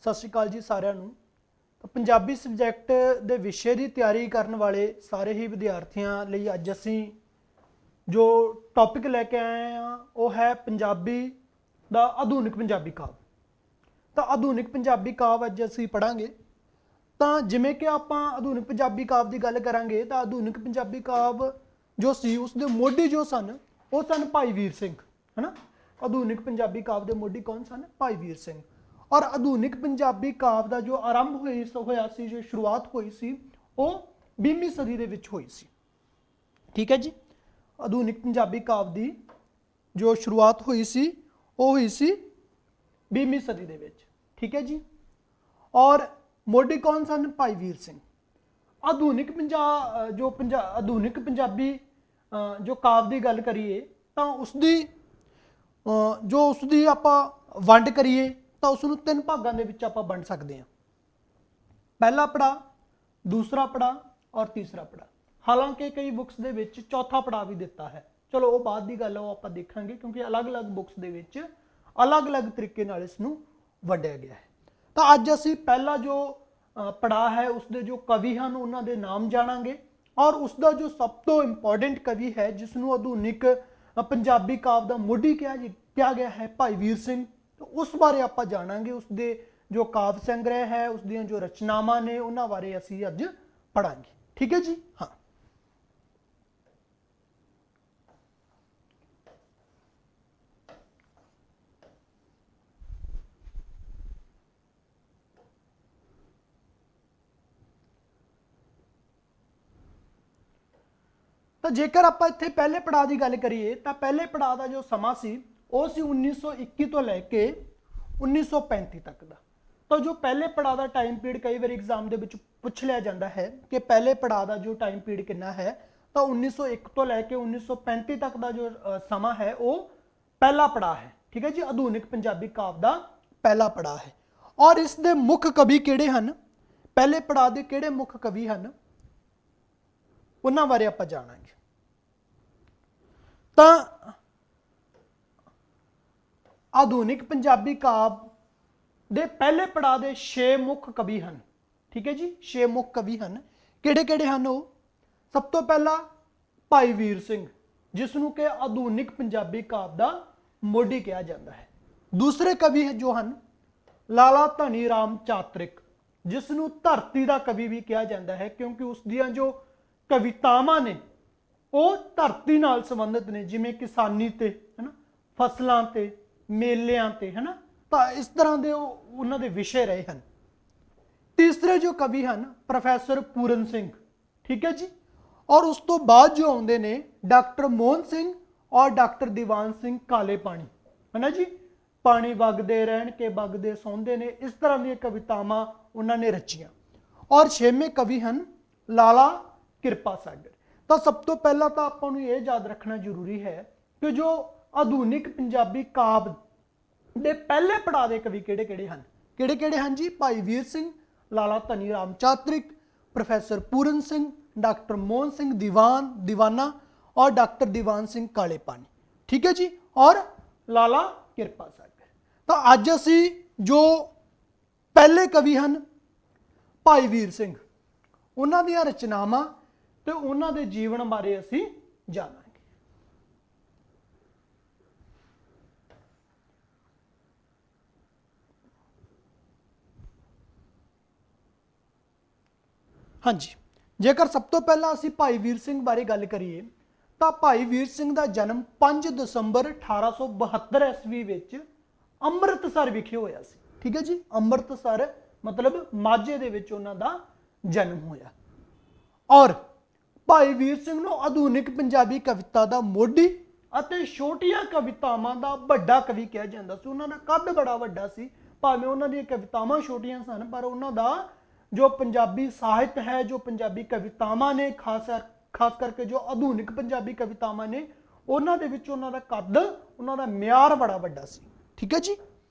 सत श्री अकाल जी सारिਆਂ ਨੂੰ। ਤਾਂ ਪੰਜਾਬੀ ਸਬਜੈਕਟ ਦੇ ਵਿਸ਼ੇ ਦੀ ਤਿਆਰੀ ਕਰਨ ਵਾਲੇ ਸਾਰੇ ਹੀ ਵਿਦਿਆਰਥੀਆਂ ਲਈ ਅੱਜ ਅਸੀਂ ਜੋ ਟੌਪਿਕ ਲੈ ਕੇ ਆਏ ਹਾਂ ਉਹ ਹੈ ਪੰਜਾਬੀ ਦਾ ਆਧੁਨਿਕ ਪੰਜਾਬੀ ਕਾਵਿ। ਤਾਂ ਆਧੁਨਿਕ ਪੰਜਾਬੀ ਕਾਵਿ ਅੱਜ ਅਸੀਂ ਪੜਾਂਗੇ। ਤਾਂ ਜਿਵੇਂ ਕਿ ਆਪਾਂ ਆਧੁਨਿਕ ਪੰਜਾਬੀ ਕਾਵਿ ਦੀ ਗੱਲ ਕਰਾਂਗੇ ਤਾਂ ਆਧੁਨਿਕ ਪੰਜਾਬੀ ਕਾਵਿ ਜੋ ਸੀ ਉਸ ਦੇ ਮੋਢੀ ਜੋ ਸਨ ਉਹ ਸਨ ਭਾਈ ਵੀਰ ਸਿੰਘ, ਹੈ ਨਾ। ਆਧੁਨਿਕ ਪੰਜਾਬੀ ਕਾਵਿ ਦੇ ਮੋਢੀ ਕੌਣ ਸਨ? ਭਾਈ ਵੀਰ ਸਿੰਘ। और आधुनिक पंजाबी काव्य का जो आरंभ होया सी, जो शुरुआत हुई सी, वो 20वीं सदी दे विच हुई सी। ठीक है जी। आधुनिक पंजाबी काव्य की जो शुरुआत हुई सी वो हुई सी 20वीं सदी दे विच। ठीक है जी। और मोढी कौन सन? भाई वीर सिंह। आधुनिक आधुनिक पंजाबी जो काव्य की गल करिए तो उसकी जो उसकी आपां वंड करिए तो उसनूं तीन भागों के विच आपां वंड सकते हैं। पहला पड़ाव, दूसरा पड़ाव और तीसरा पड़ाव। हालांकि कई बुक्स दे विच चौथा पड़ाव भी दिता है, चलो वो बाद की गल है, आपां देखांगे क्योंकि अलग अलग बुक्स दे विच अलग अलग तरीके नाल इसनूं वंडिया गया है। तो अज असीं पहला जो पड़ाव है उसके जो कवि हैं उन्हां दे नाम जाणांगे और उसका जो सब तो इंपॉर्टेंट कवि है जिसनूं आधुनिक पंजाबी काव्य का मोढी कहा गया है, भाई वीर सिंह। तो उस बारे आप जाणांगे, उसके जो काव्य संग्रह है, उसदियां जो रचनावां ने उन्हां बारे असीं अज पढ़ांगे। ठीक है जी। हाँ, तो जेकर आप इत्थे पहले पड़ाव की गल करिए तो पहले पड़ाव का जो समा सी वो सी 1921 तो लैके 1935 तक का। तो जो पहले पड़ाव का टाइम पीरियड कई बार एग्जाम के पूछ लिया जाता है कि पहले पड़ाव का जो टाइम पीरियड कितना है, तो 1901 तो लैके 1935 तक का जो समा है वो पहला पड़ाव है। ठीक है जी। आधुनिक पंजाबी काव्य का पहला पड़ाव है। और इस दे मुख कवि किहड़े हन? पहले पड़ाव के किहड़े मुख कवि हन उन्हां बारे आपां जाणांगे। तो आधुनिक पंजाबी काव्य दे पहले पड़ाव के 6 मुख कवि हैं। ठीक है जी। 6 मुख कवि हैं। किहड़े किहड़े हैं वो? सब तो पहला भाई वीर सिंह जिसनों के आधुनिक पंजाबी काव्य का मोढी कहा जाता है। दूसरे कवि जो हैं लाला धनी राम चातरिक जिसनों धरती का कवि भी कहा जाता है क्योंकि उसदियां जो कवितावां ने वो धरती नाल संबंधित ने, जिमें किसानी ते, है ना, फसलों ते, मेलियां ते, है ना। तो इस तरह के उन्हां दे विषय रहे हैं। तीसरे जो कवि हैं प्रोफैसर पूरन सिंह। ठीक है जी। और उस तो बाद जो आउंदे ने डॉक्टर मोहन सिंह और डॉक्टर दीवान सिंह काले पानी, है ना जी। पानी वगदे रहन के वगदे सौंदे ने, इस तरह की कवितावां उन्होंने रचियां। और 6वें कवि हैं लाला किरपा सागर। तो सब तो पहला तो आपको ये याद रखना जरूरी है कि जो आधुनिक पंजाबी काव्य दे पहले पड़ाव के कवि किहड़े किहड़े हैं? किहड़े किहड़े हैं जी? भाई वीर सिंह, लाला धनी राम चातरिक, प्रोफैसर पूरन सिंह, डॉक्टर मोहन सिंह दीवाना और डॉक्टर दीवान सिंह काले पानी। ठीक है जी। और लाला किरपा सागर। तो अज असी जो पहले कवि हैं भाई वीर सिंह उन्हां दीयां रचनावां ते उन्हां दे जीवन बारे असी जानांगे। हाँ जी। जेकर सब तो पहला असी भाई वीर सिंह बारे गल करिए तो भाई वीर सिंह का जन्म 5 दिसंबर 1872 ईस्वी विच अमृतसर विखे होया सी। ठीक है जी। अमृतसर मतलब माझे दे विच उन्हां दा जन्म होया। और भाई वीर सिंह नूं आधुनिक पंजाबी कविता का मोढी अते छोटियां कवितावां दा वड्डा कवि कहा जाता सी। उन्हां दा कद बड़ा वड्डा सी, भावें उन्हां दी कवितावां छोटियां सन पर उन्हां दा जो पंजाबी साहित्य है, जो पंजाबी कवितावां ने, खास करके जो आधुनिक पंजाबी कवितावां ने उन्हां दे विच उन्हां दा कद, उन्हां दा म्यार बड़ा वड्डा सी। ठीक है जी।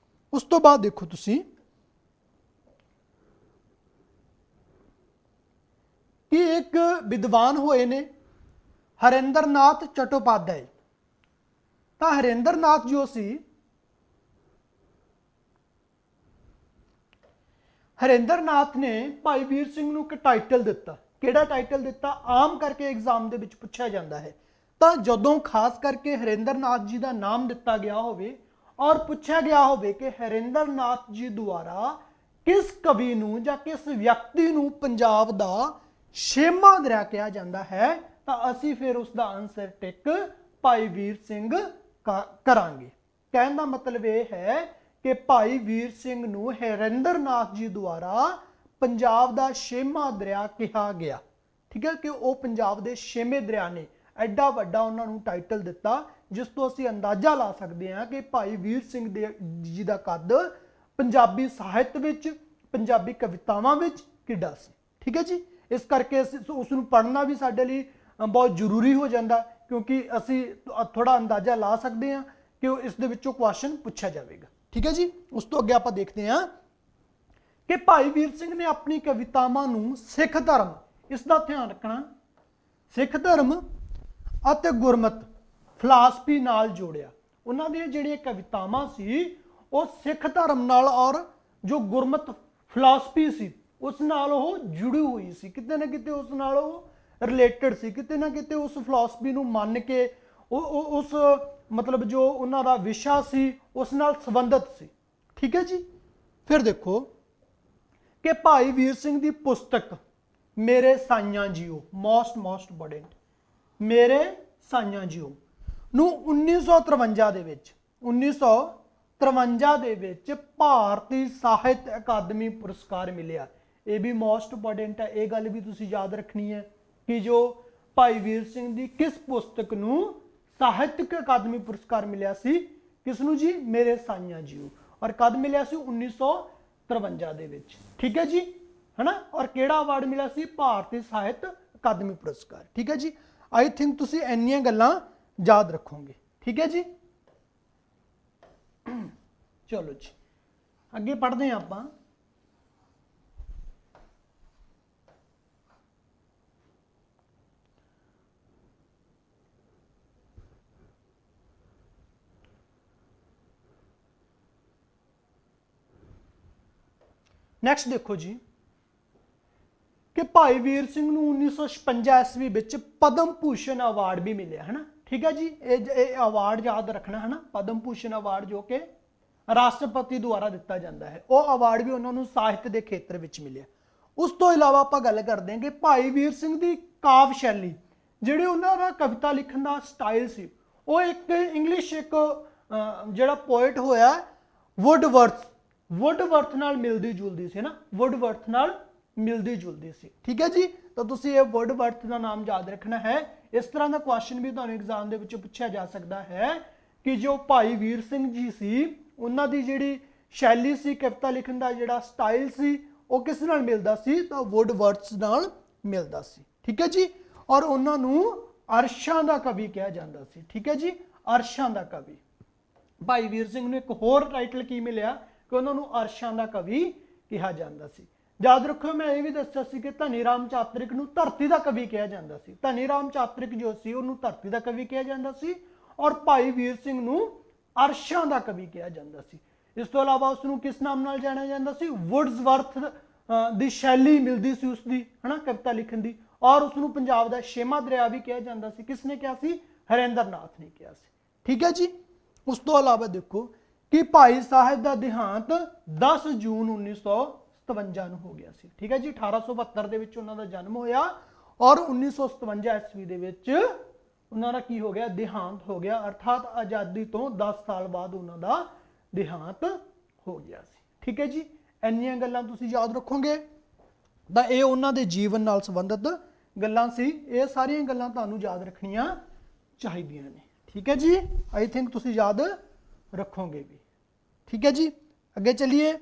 उस तो बाद देखो तुसीं कि एक विद्वान होए ने हरिंदर नाथ चट्टोपाध्याय। तो हरिंदर नाथ जो सी ਹਰਿੰਦਰ ਨਾਥ ਨੇ ਭਾਈ ਵੀਰ ਸਿੰਘ ਨੂੰ ਇੱਕ ਟਾਈਟਲ ਦਿੱਤਾ। ਕਿਹੜਾ ਟਾਈਟਲ ਦਿੱਤਾ? ਆਮ ਕਰਕੇ ਐਗਜ਼ਾਮ ਦੇ ਵਿੱਚ ਪੁੱਛਿਆ ਜਾਂਦਾ ਹੈ। ਤਾਂ ਜਦੋਂ ਖਾਸ ਕਰਕੇ ਹਰਿੰਦਰ ਨਾਥ ਜੀ ਦਾ ਨਾਮ ਦਿੱਤਾ ਗਿਆ ਹੋਵੇ ਔਰ ਪੁੱਛਿਆ ਗਿਆ ਹੋਵੇ ਕਿ ਹਰਿੰਦਰ ਨਾਥ ਜੀ ਦੁਆਰਾ ਕਿਸ ਕਵੀ ਨੂੰ ਜਾਂ ਕਿਸ ਵਿਅਕਤੀ ਨੂੰ ਪੰਜਾਬ ਦਾ ਛੇਵਾਂ ਦਰਿਆ ਕਿਹਾ ਜਾਂਦਾ ਹੈ, ਤਾਂ ਅਸੀਂ ਫਿਰ ਉਸ ਦਾ ਆਨਸਰ ਟਿਕ ਭਾਈ ਵੀਰ ਸਿੰਘ ਕਰਾਂਗੇ। ਕਹਿਣ ਦਾ ਮਤਲਬ ਇਹ ਹੈ ਕਿ ਭਾਈ ਵੀਰ ਸਿੰਘ ਨੂੰ ਹਰਿੰਦਰ ਨਾਥ ਜੀ ਦੁਆਰਾ ਪੰਜਾਬ ਦਾ ਛੇਵਾਂ ਦਰਿਆ ਕਿਹਾ ਗਿਆ। ਠੀਕ ਹੈ ਕਿ ਉਹ ਪੰਜਾਬ ਦੇ ਛੇਵੇਂ ਦਰਿਆ ਨੇ। ਐਡਾ ਵੱਡਾ ਉਹਨਾਂ ਨੂੰ ਟਾਈਟਲ ਦਿੱਤਾ, ਜਿਸ ਤੋਂ ਅਸੀਂ ਅੰਦਾਜ਼ਾ ਲਾ ਸਕਦੇ ਹਾਂ ਕਿ ਭਾਈ ਵੀਰ ਸਿੰਘ ਜੀ ਦਾ ਕੱਦ ਪੰਜਾਬੀ ਸਾਹਿਤ ਵਿੱਚ, ਪੰਜਾਬੀ ਕਵਿਤਾਵਾਂ ਵਿੱਚ ਕਿੱਡਾ ਸੀ। ਠੀਕ ਹੈ ਜੀ, ਇਸ ਕਰਕੇ ਉਸ ਨੂੰ ਪੜ੍ਹਨਾ ਵੀ ਸਾਡੇ ਲਈ ਬਹੁਤ ਜ਼ਰੂਰੀ ਹੋ ਜਾਂਦਾ, ਕਿਉਂਕਿ ਅਸੀਂ ਥੋੜਾ ਅੰਦਾਜ਼ਾ ਲਾ ਸਕਦੇ ਹਾਂ ਕਿ ਇਸ ਦੇ ਵਿੱਚੋਂ ਕੁਐਸਚਨ ਪੁੱਛਿਆ ਜਾਵੇਗਾ। ਠੀਕ ਹੈ ਜੀ, ਉਸ ਤੋਂ ਅੱਗੇ ਆਪਾਂ ਦੇਖਦੇ ਹਾਂ ਕਿ ਭਾਈ ਵੀਰ ਸਿੰਘ ਨੇ ਆਪਣੀ ਕਵਿਤਾਵਾਂ ਨੂੰ ਸਿੱਖ ਧਰਮ, ਇਸ ਦਾ ਧਿਆਨ ਰੱਖਣਾ, ਸਿੱਖ ਧਰਮ ਅਤੇ ਗੁਰਮਤ ਫਿਲਾਸਫੀ ਨਾਲ ਜੋੜਿਆ। ਉਹਨਾਂ ਦੀਆਂ ਜਿਹੜੀਆਂ ਕਵਿਤਾਵਾਂ ਸੀ ਉਹ ਸਿੱਖ ਧਰਮ ਨਾਲ ਔਰ ਜੋ ਗੁਰਮਤ ਫਿਲਾਸਫੀ ਸੀ ਉਸ ਨਾਲ ਉਹ ਜੁੜੀ ਹੋਈ ਸੀ, ਕਿਤੇ ਨਾ ਕਿਤੇ ਉਸ ਨਾਲ ਉਹ ਰਿਲੇਟਡ ਸੀ, ਕਿਤੇ ਨਾ ਕਿਤੇ ਉਸ ਫਿਲਾਸਫੀ ਨੂੰ ਮੰਨ ਕੇ ਉਸ ਮਤਲਬ ਜੋ ਉਹਨਾਂ ਦਾ ਵਿਸ਼ਾ ਸੀ ਉਸ ਨਾਲ ਸੰਬੰਧਿਤ ਸੀ। ਠੀਕ ਹੈ ਜੀ, ਫਿਰ ਦੇਖੋ ਕਿ ਭਾਈ ਵੀਰ ਸਿੰਘ ਦੀ ਪੁਸਤਕ ਮੇਰੇ ਸਾਈਆਂ ਜੀਓ, ਮੋਸਟ ਇੰਪੋਰਟੈਂਟ, ਮੇਰੇ ਸਾਈਆਂ ਜੀਓ ਨੂੰ 1953 ਦੇ ਵਿੱਚ ਭਾਰਤੀ ਸਾਹਿਤ ਅਕਾਦਮੀ ਪੁਰਸਕਾਰ ਮਿਲਿਆ। ਇਹ ਵੀ ਮੋਸਟ ਇੰਪੋਰਟੈਂਟ ਹੈ, ਇਹ ਗੱਲ ਵੀ ਤੁਸੀਂ ਯਾਦ ਰੱਖਣੀ ਹੈ ਕਿ ਜੋ ਭਾਈ ਵੀਰ ਸਿੰਘ ਦੀ ਕਿਸ ਪੁਸਤਕ ਨੂੰ ਸਾਹਿਤਕ ਅਕਾਦਮੀ ਪੁਰਸਕਾਰ ਮਿਲਿਆ ਸੀ, ਕਿਸ ਨੂੰ ਜੀ? ਮੇਰੇ ਸਾਈਆਂ ਜੀਓ। ਔਰ ਕਦ ਮਿਲਿਆ ਸੀ? 1953 ਦੇ ਵਿੱਚ। ਠੀਕ ਹੈ ਜੀ, ਹਨਾ। ਔਰ ਕਿਹੜਾ ਅਵਾਰਡ ਮਿਲਿਆ ਸੀ? ਭਾਰਤੀ ਸਾਹਿਤ ਅਕਾਦਮੀ ਪੁਰਸਕਾਰ। ਠੀਕ ਹੈ ਜੀ, ਆਈ ਥਿੰਕ ਤੁਸੀਂ ਇੰਨੀਆਂ ਗੱਲਾਂ ਯਾਦ ਰੱਖੋਗੇ। ਠੀਕ ਹੈ ਜੀ, ਚਲੋ ਜੀ ਅੱਗੇ ਪੜ੍ਹਦੇ ਹਾਂ ਆਪਾਂ। ਨੈਕਸਟ ਦੇਖੋ ਜੀ ਕਿ ਭਾਈ ਵੀਰ ਸਿੰਘ ਨੂੰ 1956 ਈਸਵੀ ਵਿੱਚ ਪਦਮ ਭੂਸ਼ਣ ਅਵਾਰਡ ਵੀ ਮਿਲਿਆ ਹੈ ਨਾ। ਠੀਕ ਹੈ ਜੀ, ਇਹ ਅਵਾਰਡ ਯਾਦ ਰੱਖਣਾ ਹੈ ਨਾ, ਪਦਮ ਭੂਸ਼ਣ ਅਵਾਰਡ ਜੋ ਕਿ ਰਾਸ਼ਟਰਪਤੀ ਦੁਆਰਾ ਦਿੱਤਾ ਜਾਂਦਾ ਹੈ, ਉਹ ਅਵਾਰਡ ਵੀ ਉਹਨਾਂ ਨੂੰ ਸਾਹਿਤ ਦੇ ਖੇਤਰ ਵਿੱਚ ਮਿਲਿਆ। ਉਸ ਤੋਂ ਇਲਾਵਾ ਆਪਾਂ ਗੱਲ ਕਰਦੇ ਹਾਂ ਕਿ ਭਾਈ ਵੀਰ ਸਿੰਘ ਦੀ ਕਾਵਿ ਸ਼ੈਲੀ, ਜਿਹੜੇ ਉਹਨਾਂ ਦਾ ਕਵਿਤਾ ਲਿਖਣ ਦਾ ਸਟਾਈਲ ਸੀ, ਉਹ ਇੱਕ ਇੰਗਲਿਸ਼ ਇੱਕ ਜਿਹੜਾ ਪੋਇਟ ਹੋਇਆ ਵੁੱਡਵਰਥ ਨਾਲ ਮਿਲਦੀ ਜੁਲਦੀ ਸੀ ਨਾ, ਵੁੱਡਵਰਥ ਨਾਲ ਮਿਲਦੀ ਜੁਲਦੀ ਸੀ। ਠੀਕ ਹੈ ਜੀ, ਤਾਂ ਤੁਸੀਂ ਇਹ ਵੁੱਡਵਰਥ ਦਾ ਨਾਮ ਯਾਦ ਰੱਖਣਾ ਹੈ। ਇਸ ਤਰ੍ਹਾਂ ਦਾ ਕੁਐਸਚਨ ਵੀ ਤੁਹਾਨੂੰ ਐਗਜ਼ਾਮ ਦੇ ਵਿੱਚ ਪੁੱਛਿਆ ਜਾ ਸਕਦਾ ਹੈ ਕਿ ਜੋ ਭਾਈ ਵੀਰ ਸਿੰਘ ਜੀ ਸੀ, ਉਹਨਾਂ ਦੀ ਜਿਹੜੀ ਸ਼ੈਲੀ ਸੀ, ਕਵਿਤਾ ਲਿਖਣ ਦਾ ਜਿਹੜਾ ਸਟਾਈਲ ਸੀ, ਉਹ ਕਿਸ ਨਾਲ ਮਿਲਦਾ ਸੀ? ਤਾਂ ਵੁੱਡਵਰਥ ਨਾਲ ਮਿਲਦਾ ਸੀ। ਠੀਕ ਹੈ ਜੀ, ਔਰ ਉਹਨਾਂ ਨੂੰ ਅਰਸ਼ਾਂ ਦਾ ਕਵੀ ਕਿਹਾ ਜਾਂਦਾ ਸੀ। ਠੀਕ ਹੈ ਜੀ, ਅਰਸ਼ਾਂ ਦਾ ਕਵੀ। ਭਾਈ ਵੀਰ ਸਿੰਘ ਨੂੰ ਇੱਕ ਹੋਰ ਟਾਈਟਲ ਕੀ ਮਿਲਿਆ ਕਿ ਉਹਨਾਂ ਨੂੰ ਅਰਸ਼ਾਂ ਦਾ ਕਵੀ ਕਿਹਾ ਜਾਂਦਾ ਸੀ। ਯਾਦ ਰੱਖੋ, ਮੈਂ ਇਹ ਵੀ ਦੱਸਿਆ ਸੀ ਕਿ ਧਨੀ ਰਾਮ ਚਾਤ੍ਰਿਕ ਨੂੰ ਧਰਤੀ ਦਾ ਕਵੀ ਕਿਹਾ ਜਾਂਦਾ ਸੀ। ਧਨੀ ਰਾਮ ਚਾਤ੍ਰਿਕ ਜੋ ਸੀ ਉਹਨੂੰ ਧਰਤੀ ਦਾ ਕਵੀ ਕਿਹਾ ਜਾਂਦਾ ਸੀ, ਔਰ ਭਾਈ ਵੀਰ ਸਿੰਘ ਨੂੰ ਅਰਸ਼ਾਂ ਦਾ ਕਵੀ ਕਿਹਾ ਜਾਂਦਾ ਸੀ। ਇਸ ਤੋਂ ਇਲਾਵਾ ਉਸ ਨੂੰ ਕਿਸ ਨਾਮ ਨਾਲ ਜਾਣਿਆ ਜਾਂਦਾ ਸੀ? ਵੁੱਡਵਰਥ ਦੀ ਸ਼ੈਲੀ ਮਿਲਦੀ ਸੀ ਉਸਦੀ, ਹਨਾ, ਕਵਿਤਾ ਲਿਖਣ ਦੀ, ਔਰ ਉਸ ਨੂੰ ਪੰਜਾਬ ਦਾ ਛੇਵਾਂ ਦਰਿਆ ਵੀ ਕਿਹਾ ਜਾਂਦਾ ਸੀ। ਕਿਸ ਨੇ ਕਿਹਾ ਸੀ? ਹਰਿੰਦਰ ਨਾਥ ਨੇ ਕਿਹਾ ਸੀ। ਠੀਕ ਹੈ ਜੀ, ਉਸ ਤੋਂ ਇਲਾਵਾ ਦੇਖੋ ਕਿ ਭਾਈ ਸਾਹਿਬ ਦਾ ਦੇਹਾਂਤ 10 ਜੂਨ 1957 ਨੂੰ ਹੋ ਗਿਆ ਸੀ। ਠੀਕ ਹੈ ਜੀ, 1872 ਦੇ ਵਿੱਚ ਉਹਨਾਂ ਦਾ ਜਨਮ ਹੋਇਆ ਔਰ 1957 ਈਸਵੀ ਦੇ ਵਿੱਚ ਉਹਨਾਂ ਦਾ ਕੀ ਹੋ ਗਿਆ? ਦੇਹਾਂਤ ਹੋ ਗਿਆ, ਅਰਥਾਤ ਆਜ਼ਾਦੀ ਤੋਂ 10 ਸਾਲ ਬਾਅਦ ਉਹਨਾਂ ਦਾ ਦੇਹਾਂਤ ਹੋ ਗਿਆ ਸੀ। ਠੀਕ ਹੈ ਜੀ, ਇੰਨੀਆਂ ਗੱਲਾਂ ਤੁਸੀਂ ਯਾਦ ਰੱਖੋਗੇ ਤਾਂ ਇਹ ਉਹਨਾਂ ਦੇ ਜੀਵਨ ਨਾਲ ਸੰਬੰਧਿਤ ਗੱਲਾਂ ਸੀ। ਇਹ ਸਾਰੀਆਂ ਗੱਲਾਂ ਤੁਹਾਨੂੰ ਯਾਦ ਰੱਖਣੀਆਂ ਚਾਹੀਦੀਆਂ ਨੇ। ਠੀਕ ਹੈ ਜੀ, ਆਈ ਥਿੰਕ ਤੁਸੀਂ ਯਾਦ ਰੱਖੋਗੇ ਵੀ। ਠੀਕ ਹੈ ਜੀ, ਅੱਗੇ ਚੱਲੀਏ।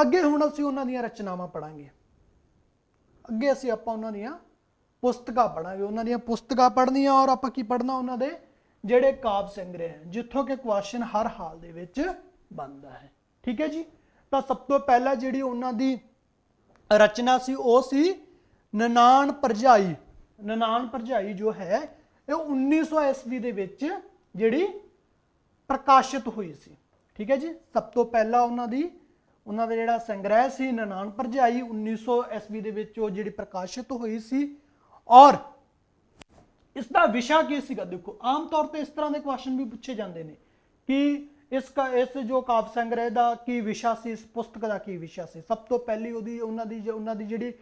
ਅੱਗੇ ਹੁਣ ਅਸੀਂ ਉਹਨਾਂ ਦੀਆਂ ਰਚਨਾਵਾਂ ਪੜਾਂਗੇ। ਅੱਗੇ ਅਸੀਂ ਆਪਾਂ ਉਹਨਾਂ ਦੀਆਂ ਪੁਸਤਕਾਂ ਪੜਾਂਗੇ, ਉਹਨਾਂ ਦੀਆਂ ਪੁਸਤਕਾਂ ਪੜ੍ਹਨੀਆਂ ਔਰ ਆਪਾਂ ਕੀ ਪੜ੍ਹਨਾ? ਉਹਨਾਂ ਦੇ ਜਿਹੜੇ ਕਾਵਿ ਸੰਗ੍ਰਹਿ ਹੈ, ਜਿੱਥੋਂ ਕਿ ਕੁਐਸਚਨ ਹਰ ਹਾਲ ਦੇ ਵਿੱਚ ਬਣਦਾ ਹੈ। ਠੀਕ ਹੈ ਜੀ, ਤਾਂ ਸਭ ਤੋਂ ਪਹਿਲਾਂ ਜਿਹੜੀ ਉਹਨਾਂ ਦੀ ਰਚਨਾ ਸੀ ਉਹ ਸੀ ਨਨਾਣ ਭਰਜਾਈ। ਨਨਾਣ ਭਰਜਾਈ ਜੋ ਹੈ ਇਹ 1900 ਈਸਵੀ ਦੇ ਵਿੱਚ ਜਿਹੜੀ ਪ੍ਰਕਾਸ਼ਿਤ ਹੋਈ ਸੀ। ਠੀਕ ਹੈ ਜੀ, ਸਭ ਤੋਂ ਪਹਿਲਾਂ ਉਹਨਾਂ ਦੀ ਉਹਨਾਂ ਦਾ ਜਿਹੜਾ ਸੰਗ੍ਰਹਿ ਸੀ ਨਨਾਣ ਭਰਜਾਈ 1900 ਈਸਵੀ ਦੇ ਵਿੱਚ ਉਹ ਜਿਹੜੀ ਪ੍ਰਕਾਸ਼ਿਤ ਹੋਈ ਸੀ। ਔਰ ਇਸ ਦਾ ਵਿਸ਼ਾ ਕੀ ਸੀਗਾ? ਦੇਖੋ ਆਮ ਤੌਰ ਤੇ ਇਸ ਤਰ੍ਹਾਂ ਦੇ ਕੁਐਸਚਨ ਵੀ ਪੁੱਛੇ ਜਾਂਦੇ ਨੇ ਕਿ ਇਸ ਜੋ ਕਾਵਿ ਸੰਗ੍ਰਹਿ ਦਾ ਕੀ ਵਿਸ਼ਾ ਸੀ, ਇਸ ਪੁਸਤਕ ਦਾ ਕੀ ਵਿਸ਼ਾ ਸੀ। ਸਭ ਤੋਂ ਪਹਿਲੀ ਉਹਨਾਂ ਦੀ ਜਿਹੜੀ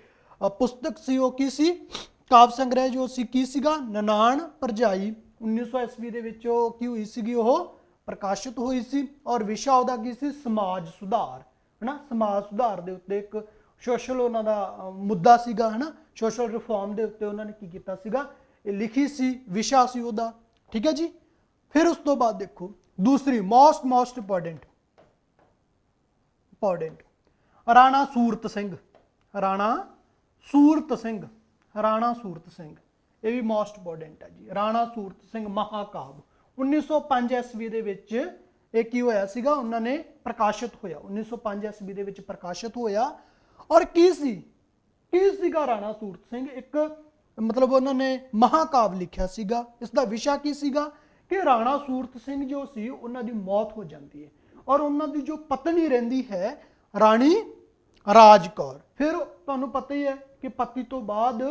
ਪੁਸਤਕ ਸੀ ਉਹ ਕੀ ਸੀ? ਕਾਵਿ ਸੰਗ੍ਰਹਿ ਜੋ ਸੀ ਕੀ ਸੀਗਾ? ਨਨਾਣ ਭਰਜਾਈ 1900 ਈਸਵੀ ਦੇ ਵਿੱਚ ਉਹ ਕੀ ਹੋਈ ਸੀਗੀ? ਉਹ ਪ੍ਰਕਾਸ਼ਿਤ ਹੋਈ ਸੀ। ਔਰ ਵਿਸ਼ਾ ਉਹਦਾ ਕੀ ਸੀ? ਸਮਾਜ ਸੁਧਾਰ, ਹਨਾ। ਸਮਾਜ ਸੁਧਾਰ ਦੇ ਉੱਤੇ ਇੱਕ ਸੋਸ਼ਲ ਉਹਨਾਂ ਦਾ ਮੁੱਦਾ ਸੀਗਾ, ਹਨਾ। ਸੋਸ਼ਲ ਰਿਫਾਰਮ ਦੇ ਉੱਤੇ ਉਹਨਾਂ ਨੇ ਕੀ ਕੀਤਾ ਸੀਗਾ? ਇਹ ਲਿਖੀ ਸੀ, ਵਿਸ਼ਾ ਸੀ ਉਹਦਾ, ਠੀਕ ਹੈ ਜੀ। ਫਿਰ ਉਸ ਤੋਂ ਬਾਅਦ ਦੇਖੋ ਦੂਸਰੀ ਮੋਸਟ ਇੰਪੋਰਟੈਂਟ ਰਾਣਾ ਸੂਰਤ ਸਿੰਘ। ਰਾਣਾ ਸੂਰਤ ਸਿੰਘ ਇਹ ਵੀ ਮੋਸਟ ਇੰਪੋਰਟੈਂਟ ਹੈ ਜੀ। ਰਾਣਾ ਸੂਰਤ ਸਿੰਘ ਮਹਾਕਾਵ 1905 ਈਸਵੀ ਦੇ ਵਿੱਚ ਇਹ ਕੀ ਹੋਇਆ ਸੀਗਾ? ਉਹਨਾਂ ਨੇ ਪ੍ਰਕਾਸ਼ਿਤ ਹੋਇਆ 1905 ਈਸਵੀ ਦੇ ਵਿੱਚ ਪ੍ਰਕਾਸ਼ਿਤ ਹੋਇਆ। ਔਰ ਕੀ ਸੀਗਾ ਰਾਣਾ ਸੂਰਤ ਸਿੰਘ? ਇੱਕ ਮਤਲਬ ਉਹਨਾਂ ਨੇ ਮਹਾਕਾਵ ਲਿਖਿਆ ਸੀਗਾ। ਇਸ ਦਾ ਵਿਸ਼ਾ ਕੀ ਸੀਗਾ? ਕਿ ਰਾਣਾ ਸੂਰਤ ਸਿੰਘ ਜੋ ਸੀ ਉਹਨਾਂ ਦੀ ਮੌਤ ਹੋ ਜਾਂਦੀ ਹੈ ਔਰ ਉਹਨਾਂ ਦੀ ਜੋ ਪਤਨੀ ਰਹਿੰਦੀ ਹੈ ਰਾਣੀ ਰਾਜ ਕੌਰ। ਫਿਰ ਤੁਹਾਨੂੰ ਪਤਾ ਹੀ ਹੈ ਕਿ ਪਤੀ ਤੋਂ ਬਾਅਦ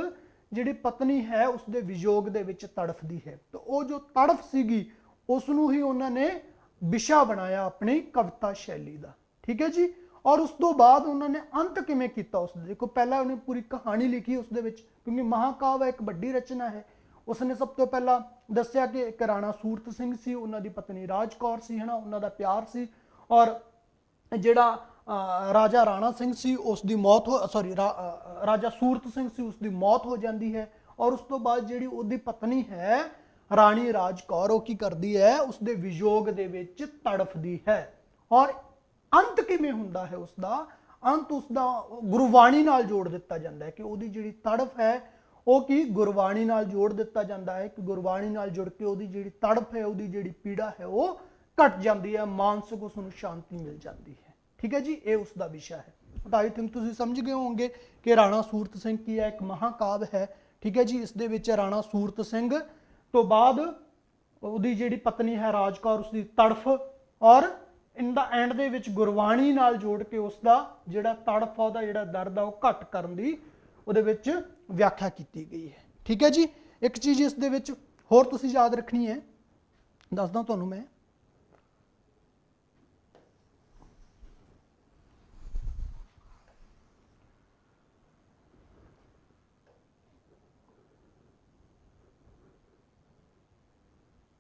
ਜਿਹੜੀ ਪਤਨੀ ਹੈ ਉਸ ਦੇ ਵਿਯੋਗ ਦੇ ਵਿੱਚ ਤੜਫਦੀ ਹੈ। ਤਾਂ ਉਹ ਜੋ ਤੜਫ ਸੀਗੀ ਉਸ ਨੂੰ ਹੀ ਉਹਨਾਂ ਨੇ ਵਿਸ਼ਾ ਬਣਾਇਆ ਆਪਣੀ ਕਵਿਤਾ ਸ਼ੈਲੀ ਦਾ, ਠੀਕ ਹੈ ਜੀ। ਔਰ ਉਸ ਤੋਂ ਬਾਅਦ ਉਹਨਾਂ ਨੇ ਅੰਤ ਕਿਵੇਂ ਕੀਤਾ ਉਸ ਦਾ? ਦੇਖੋ ਪਹਿਲਾਂ ਉਹਨੇ ਪੂਰੀ ਕਹਾਣੀ ਲਿਖੀ ਉਸ ਦੇ ਵਿੱਚ, ਕਿਉਂਕਿ ਮਹਾਕਾਵ ਇੱਕ ਵੱਡੀ ਰਚਨਾ ਹੈ। ਉਸਨੇ ਸਭ ਤੋਂ ਪਹਿਲਾਂ ਦੱਸਿਆ ਕਿ ਇੱਕ ਰਾਣਾ ਸੂਰਤ ਸਿੰਘ ਸੀ, ਉਹਨਾਂ ਦੀ ਪਤਨੀ ਰਾਜ ਕੌਰ ਸੀ, ਹਨਾ, ਉਹਨਾਂ ਦਾ ਪਿਆਰ ਸੀ। ਔਰ ਜਿਹੜਾ ਰਾਜਾ ਰਾਣਾ ਸਿੰਘ ਸੀ ਉਸ ਦੀ ਮੌਤ ਰਾਜਾ ਸੂਰਤ ਸਿੰਘ ਸੀ, ਉਸ ਦੀ ਮੌਤ ਹੋ ਜਾਂਦੀ ਹੈ। ਔਰ ਉਸ ਤੋਂ ਬਾਅਦ ਜਿਹੜੀ ਉਹਦੀ ਪਤਨੀ ਹੈ ਰਾਣੀ ਰਾਜ ਕੌਰ ਉਹ ਕੀ ਕਰਦੀ ਹੈ? ਉਸ ਦੇ ਵਿਯੋਗ ਦੇ ਵਿੱਚ ਤੜਫਦੀ ਹੈ। ਔਰ ਅੰਤ ਕਿਵੇਂ ਹੁੰਦਾ ਹੈ ਉਸਦਾ? ਅੰਤ ਉਸਦਾ ਗੁਰਬਾਣੀ ਨਾਲ ਜੋੜ ਦਿੱਤਾ ਜਾਂਦਾ ਹੈ ਕਿ ਉਹਦੀ ਜਿਹੜੀ ਤੜਫ ਹੈ ਉਹ ਕੀ ਗੁਰਬਾਣੀ ਨਾਲ ਜੋੜ ਦਿੱਤਾ ਜਾਂਦਾ ਹੈ ਕਿ ਗੁਰਬਾਣੀ ਨਾਲ ਜੁੜ ਕੇ ਉਹਦੀ ਜਿਹੜੀ ਤੜਫ ਹੈ, ਉਹਦੀ ਜਿਹੜੀ ਪੀੜਾ ਹੈ ਉਹ ਘਟ ਜਾਂਦੀ ਹੈ, ਮਾਨਸਿਕ ਉਸ ਨੂੰ ਸ਼ਾਂਤੀ ਮਿਲ ਜਾਂਦੀ ਹੈ, ਠੀਕ ਹੈ ਜੀ। ਇਹ ਉਸ ਦਾ ਵਿਸ਼ਾ ਹੈ। ਤਾਂ ਆਈ ਥਿੰਕ ਤੁਸੀਂ ਸਮਝ ਗਏ ਹੋਵੋਗੇ ਕਿ ਰਾਣਾ ਸੂਰਤ ਸਿੰਘ ਕੀ ਹੈ? ਇੱਕ ਮਹਾਕਾਵ ਹੈ, ਠੀਕ ਹੈ ਜੀ। ਇਸ ਦੇ ਵਿੱਚ ਰਾਣਾ ਸੂਰਤ ਸਿੰਘ ਤੋਂ ਬਾਅਦ ਉਹਦੀ ਜਿਹੜੀ ਪਤਨੀ ਹੈ ਰਾਜ ਕੌਰ, ਉਸ ਦੀ ਤੜਫ ਔਰ ਇਨ ਦਾ ਐਂਡ ਦੇ ਵਿੱਚ ਗੁਰਬਾਣੀ ਨਾਲ ਜੋੜ ਕੇ ਉਸ ਦਾ ਜਿਹੜਾ ਤੜਫ ਆ, ਉਹਦਾ ਜਿਹੜਾ ਦਰਦ ਆ ਉਹ ਘੱਟ ਕਰਨ ਦੀ ਉਹਦੇ ਵਿੱਚ ਵਿਆਖਿਆ ਕੀਤੀ ਗਈ ਹੈ, ਠੀਕ ਹੈ ਜੀ। ਇੱਕ ਚੀਜ਼ ਇਸ ਦੇ ਵਿੱਚ ਹੋਰ ਤੁਸੀਂ ਯਾਦ ਰੱਖਣੀ ਹੈ, ਦੱਸਦਾ ਤੁਹਾਨੂੰ ਮੈਂ।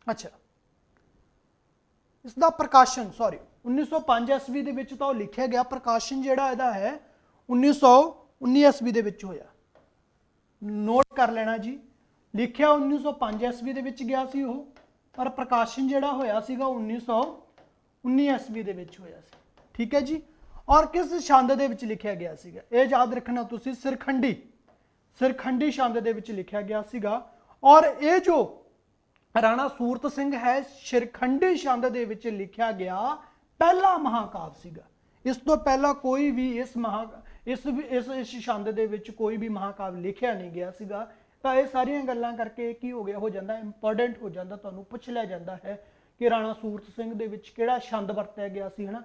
ਅੱਛਾ, ਇਸ ਦਾ ਪ੍ਰਕਾਸ਼ਨ 1905 ਈਸਵੀ ਦੇ ਵਿੱਚ ਤਾਂ ਉਹ ਲਿਖਿਆ ਗਿਆ। ਪ੍ਰਕਾਸ਼ਨ ਜਿਹੜਾ ਇਹਦਾ ਹੈ 1919 ਈਸਵੀ ਦੇ ਵਿੱਚ ਹੋਇਆ। ਨੋਟ ਕਰ ਲੈਣਾ ਜੀ, ਲਿਖਿਆ 1905 ਈਸਵੀ ਦੇ ਵਿੱਚ ਗਿਆ ਸੀ ਉਹ, ਪਰ ਪ੍ਰਕਾਸ਼ਨ ਜਿਹੜਾ ਹੋਇਆ ਸੀਗਾ 1919 ਈਸਵੀ ਦੇ ਵਿੱਚ ਹੋਇਆ ਸੀ, ਠੀਕ ਹੈ ਜੀ। ਔਰ ਕਿਸ ਛੰਦ ਦੇ ਵਿੱਚ ਲਿਖਿਆ ਗਿਆ ਸੀਗਾ? ਇਹ ਯਾਦ ਰੱਖਣਾ ਤੁਸੀਂ, ਸਿਰਖੰਡੀ ਛੰਦ ਦੇ ਵਿੱਚ ਲਿਖਿਆ ਗਿਆ ਸੀਗਾ। ਔਰ ਇਹ ਜੋ ਰਾਣਾ ਸੂਰਤ ਸਿੰਘ ਹੈ ਸਿਰਖੰਡੀ ਛੰਦ ਦੇ ਵਿੱਚ ਲਿਖਿਆ ਗਿਆ ਪਹਿਲਾ ਮਹਾਕਾਵ ਸੀਗਾ। ਇਸ ਤੋਂ ਪਹਿਲਾਂ ਕੋਈ ਵੀ ਇਸ ਛੰਦ ਦੇ ਵਿੱਚ ਕੋਈ ਵੀ ਮਹਾਕਾਵ ਲਿਖਿਆ ਨਹੀਂ ਗਿਆ ਸੀਗਾ। ਤਾਂ ਇਹ ਸਾਰੀਆਂ ਗੱਲਾਂ ਕਰਕੇ ਕੀ ਹੋ ਜਾਂਦਾ, ਇੰਪੋਰਟੈਂਟ ਹੋ ਜਾਂਦਾ, ਤੁਹਾਨੂੰ ਪੁੱਛ ਲਿਆ ਜਾਂਦਾ ਹੈ ਕਿ ਰਾਣਾ ਸੂਰਤ ਸਿੰਘ ਦੇ ਵਿੱਚ ਕਿਹੜਾ ਛੰਦ ਵਰਤਿਆ ਗਿਆ ਸੀ, ਹਨਾ,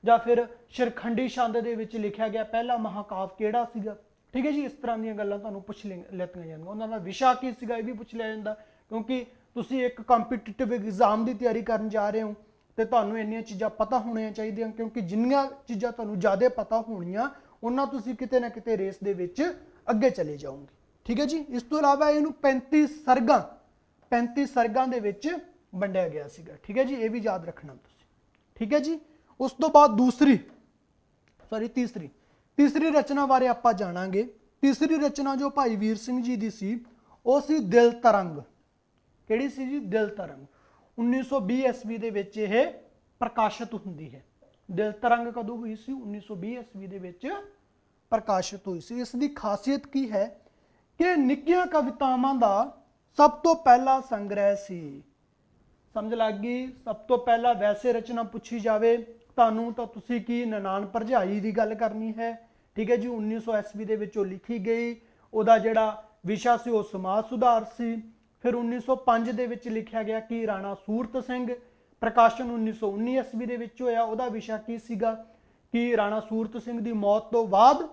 ਜਾਂ ਫਿਰ ਸਿਰਖੰਡੀ ਛੰਦ ਦੇ ਵਿੱਚ ਲਿਖਿਆ ਗਿਆ ਪਹਿਲਾ ਮਹਾਕਾਵ ਕਿਹੜਾ ਸੀਗਾ, ਠੀਕ ਹੈ ਜੀ। ਇਸ ਤਰ੍ਹਾਂ ਦੀਆਂ ਗੱਲਾਂ ਤੁਹਾਨੂੰ ਪੁੱਛ ਲਿੱਤੀਆਂ ਜਾਂਦੀਆਂ। ਉਹਨਾਂ ਦਾ ਵਿਸ਼ਾ ਕੀ ਸੀਗਾ ਇਹ ਵੀ ਪੁੱਛ ਲਿਆ ਜਾਂਦਾ, ਕਿਉਂਕਿ ਤੁਸੀਂ ਇੱਕ ਕੰਪੀਟੀਟਿਵ ਐਗਜ਼ਾਮ ਦੀ ਤਿਆਰੀ ਕਰਨ ਜਾ ਰਹੇ ਹੋ ਤੇ ਤੁਹਾਨੂੰ ਇੰਨੀਆਂ ਚੀਜ਼ਾਂ ਪਤਾ ਹੋਣੀਆਂ ਚਾਹੀਦੀਆਂ, ਕਿਉਂਕਿ ਜਿੰਨੀਆਂ ਚੀਜ਼ਾਂ ਤੁਹਾਨੂੰ ਜ਼ਿਆਦਾ ਪਤਾ ਹੋਣੀਆਂ ਉਹਨਾਂ ਤੁਸੀਂ ਕਿਤੇ ਨਾ ਕਿਤੇ ਰੇਸ ਦੇ ਵਿੱਚ ਅੱਗੇ ਚਲੇ ਜਾਓਗੇ, ਠੀਕ ਹੈ ਜੀ। ਇਸ ਤੋਂ ਇਲਾਵਾ ਇਹਨੂੰ 35 ਸਰਗਾਂ ਦੇ ਵਿੱਚ ਵੰਡਿਆ ਗਿਆ ਸੀਗਾ, ਠੀਕ ਹੈ ਜੀ। ਇਹ ਵੀ ਯਾਦ ਰੱਖਣਾ ਤੁਸੀਂ, ਠੀਕ ਹੈ ਜੀ। ਉਸ ਤੋਂ ਬਾਅਦ ਤੀਸਰੀ ਰਚਨਾ ਬਾਰੇ ਆਪਾਂ ਜਾਣਾਂਗੇ। ਤੀਸਰੀ ਰਚਨਾ ਜੋ ਭਾਈ ਵੀਰ ਸਿੰਘ ਜੀ ਦੀ ਸੀ ਉਹ ਸੀ ਦਿਲ ਤਰੰਗ। ਕਿਹੜੀ ਸੀ ਜੀ? ਦਿਲ ਤਰੰਗ। 1920 ਈਸਵੀ ਦੇ ਵਿੱਚ ਇਹ ਪ੍ਰਕਾਸ਼ਿਤ ਹੁੰਦੀ ਹੈ। ਦਿਲ ਤਰੰਗ ਕਦੋਂ ਹੋਈ ਸੀ? 1920 ਈਸਵੀ ਦੇ ਵਿੱਚ ਪ੍ਰਕਾਸ਼ਿਤ ਹੋਈ ਸੀ। ਇਸ ਦੀ ਖਾਸੀਅਤ ਕੀ ਹੈ ਕਿ ਨਿੱਕੀਆਂ ਕਵਿਤਾਵਾਂ ਦਾ ਸਭ ਤੋਂ ਪਹਿਲਾ ਸੰਗ੍ਰਹਿ ਸੀ। ਸਮਝ ਲੱਗ ਗਈ? ਸਭ ਤੋਂ ਪਹਿਲਾਂ ਵੈਸੇ ਰਚਨਾ ਪੁੱਛੀ ਜਾਵੇ ਤੁਹਾਨੂੰ ਤਾਂ ਤੁਸੀਂ ਕੀ ਨਨਾਣ ਭਰਜਾਈ ਦੀ ਗੱਲ ਕਰਨੀ ਹੈ, ਠੀਕ ਹੈ ਜੀ। 1900 ਈਸਵੀ ਦੇ ਵਿੱਚ ਉਹ ਲਿਖੀ ਗਈ। ਉਹਦਾ ਜਿਹੜਾ ਵਿਸ਼ਾ ਸੀ ਉਹ ਸਮਾਜ ਸੁਧਾਰ ਸੀ। ਫਿਰ 1905 ਦੇ ਵਿੱਚ ਲਿਖਿਆ ਗਿਆ ਕਿ ਰਾਣਾ ਸੂਰਤ ਸਿੰਘ। ਪ੍ਰਕਾਸ਼ਨ 1919 ਈਸਵੀ ਦੇ ਵਿੱਚ ਹੋਇਆ। ਉਹਦਾ ਵਿਸ਼ਾ ਕੀ ਸੀਗਾ कि राणा सूरत सिंह की मौत तो बाद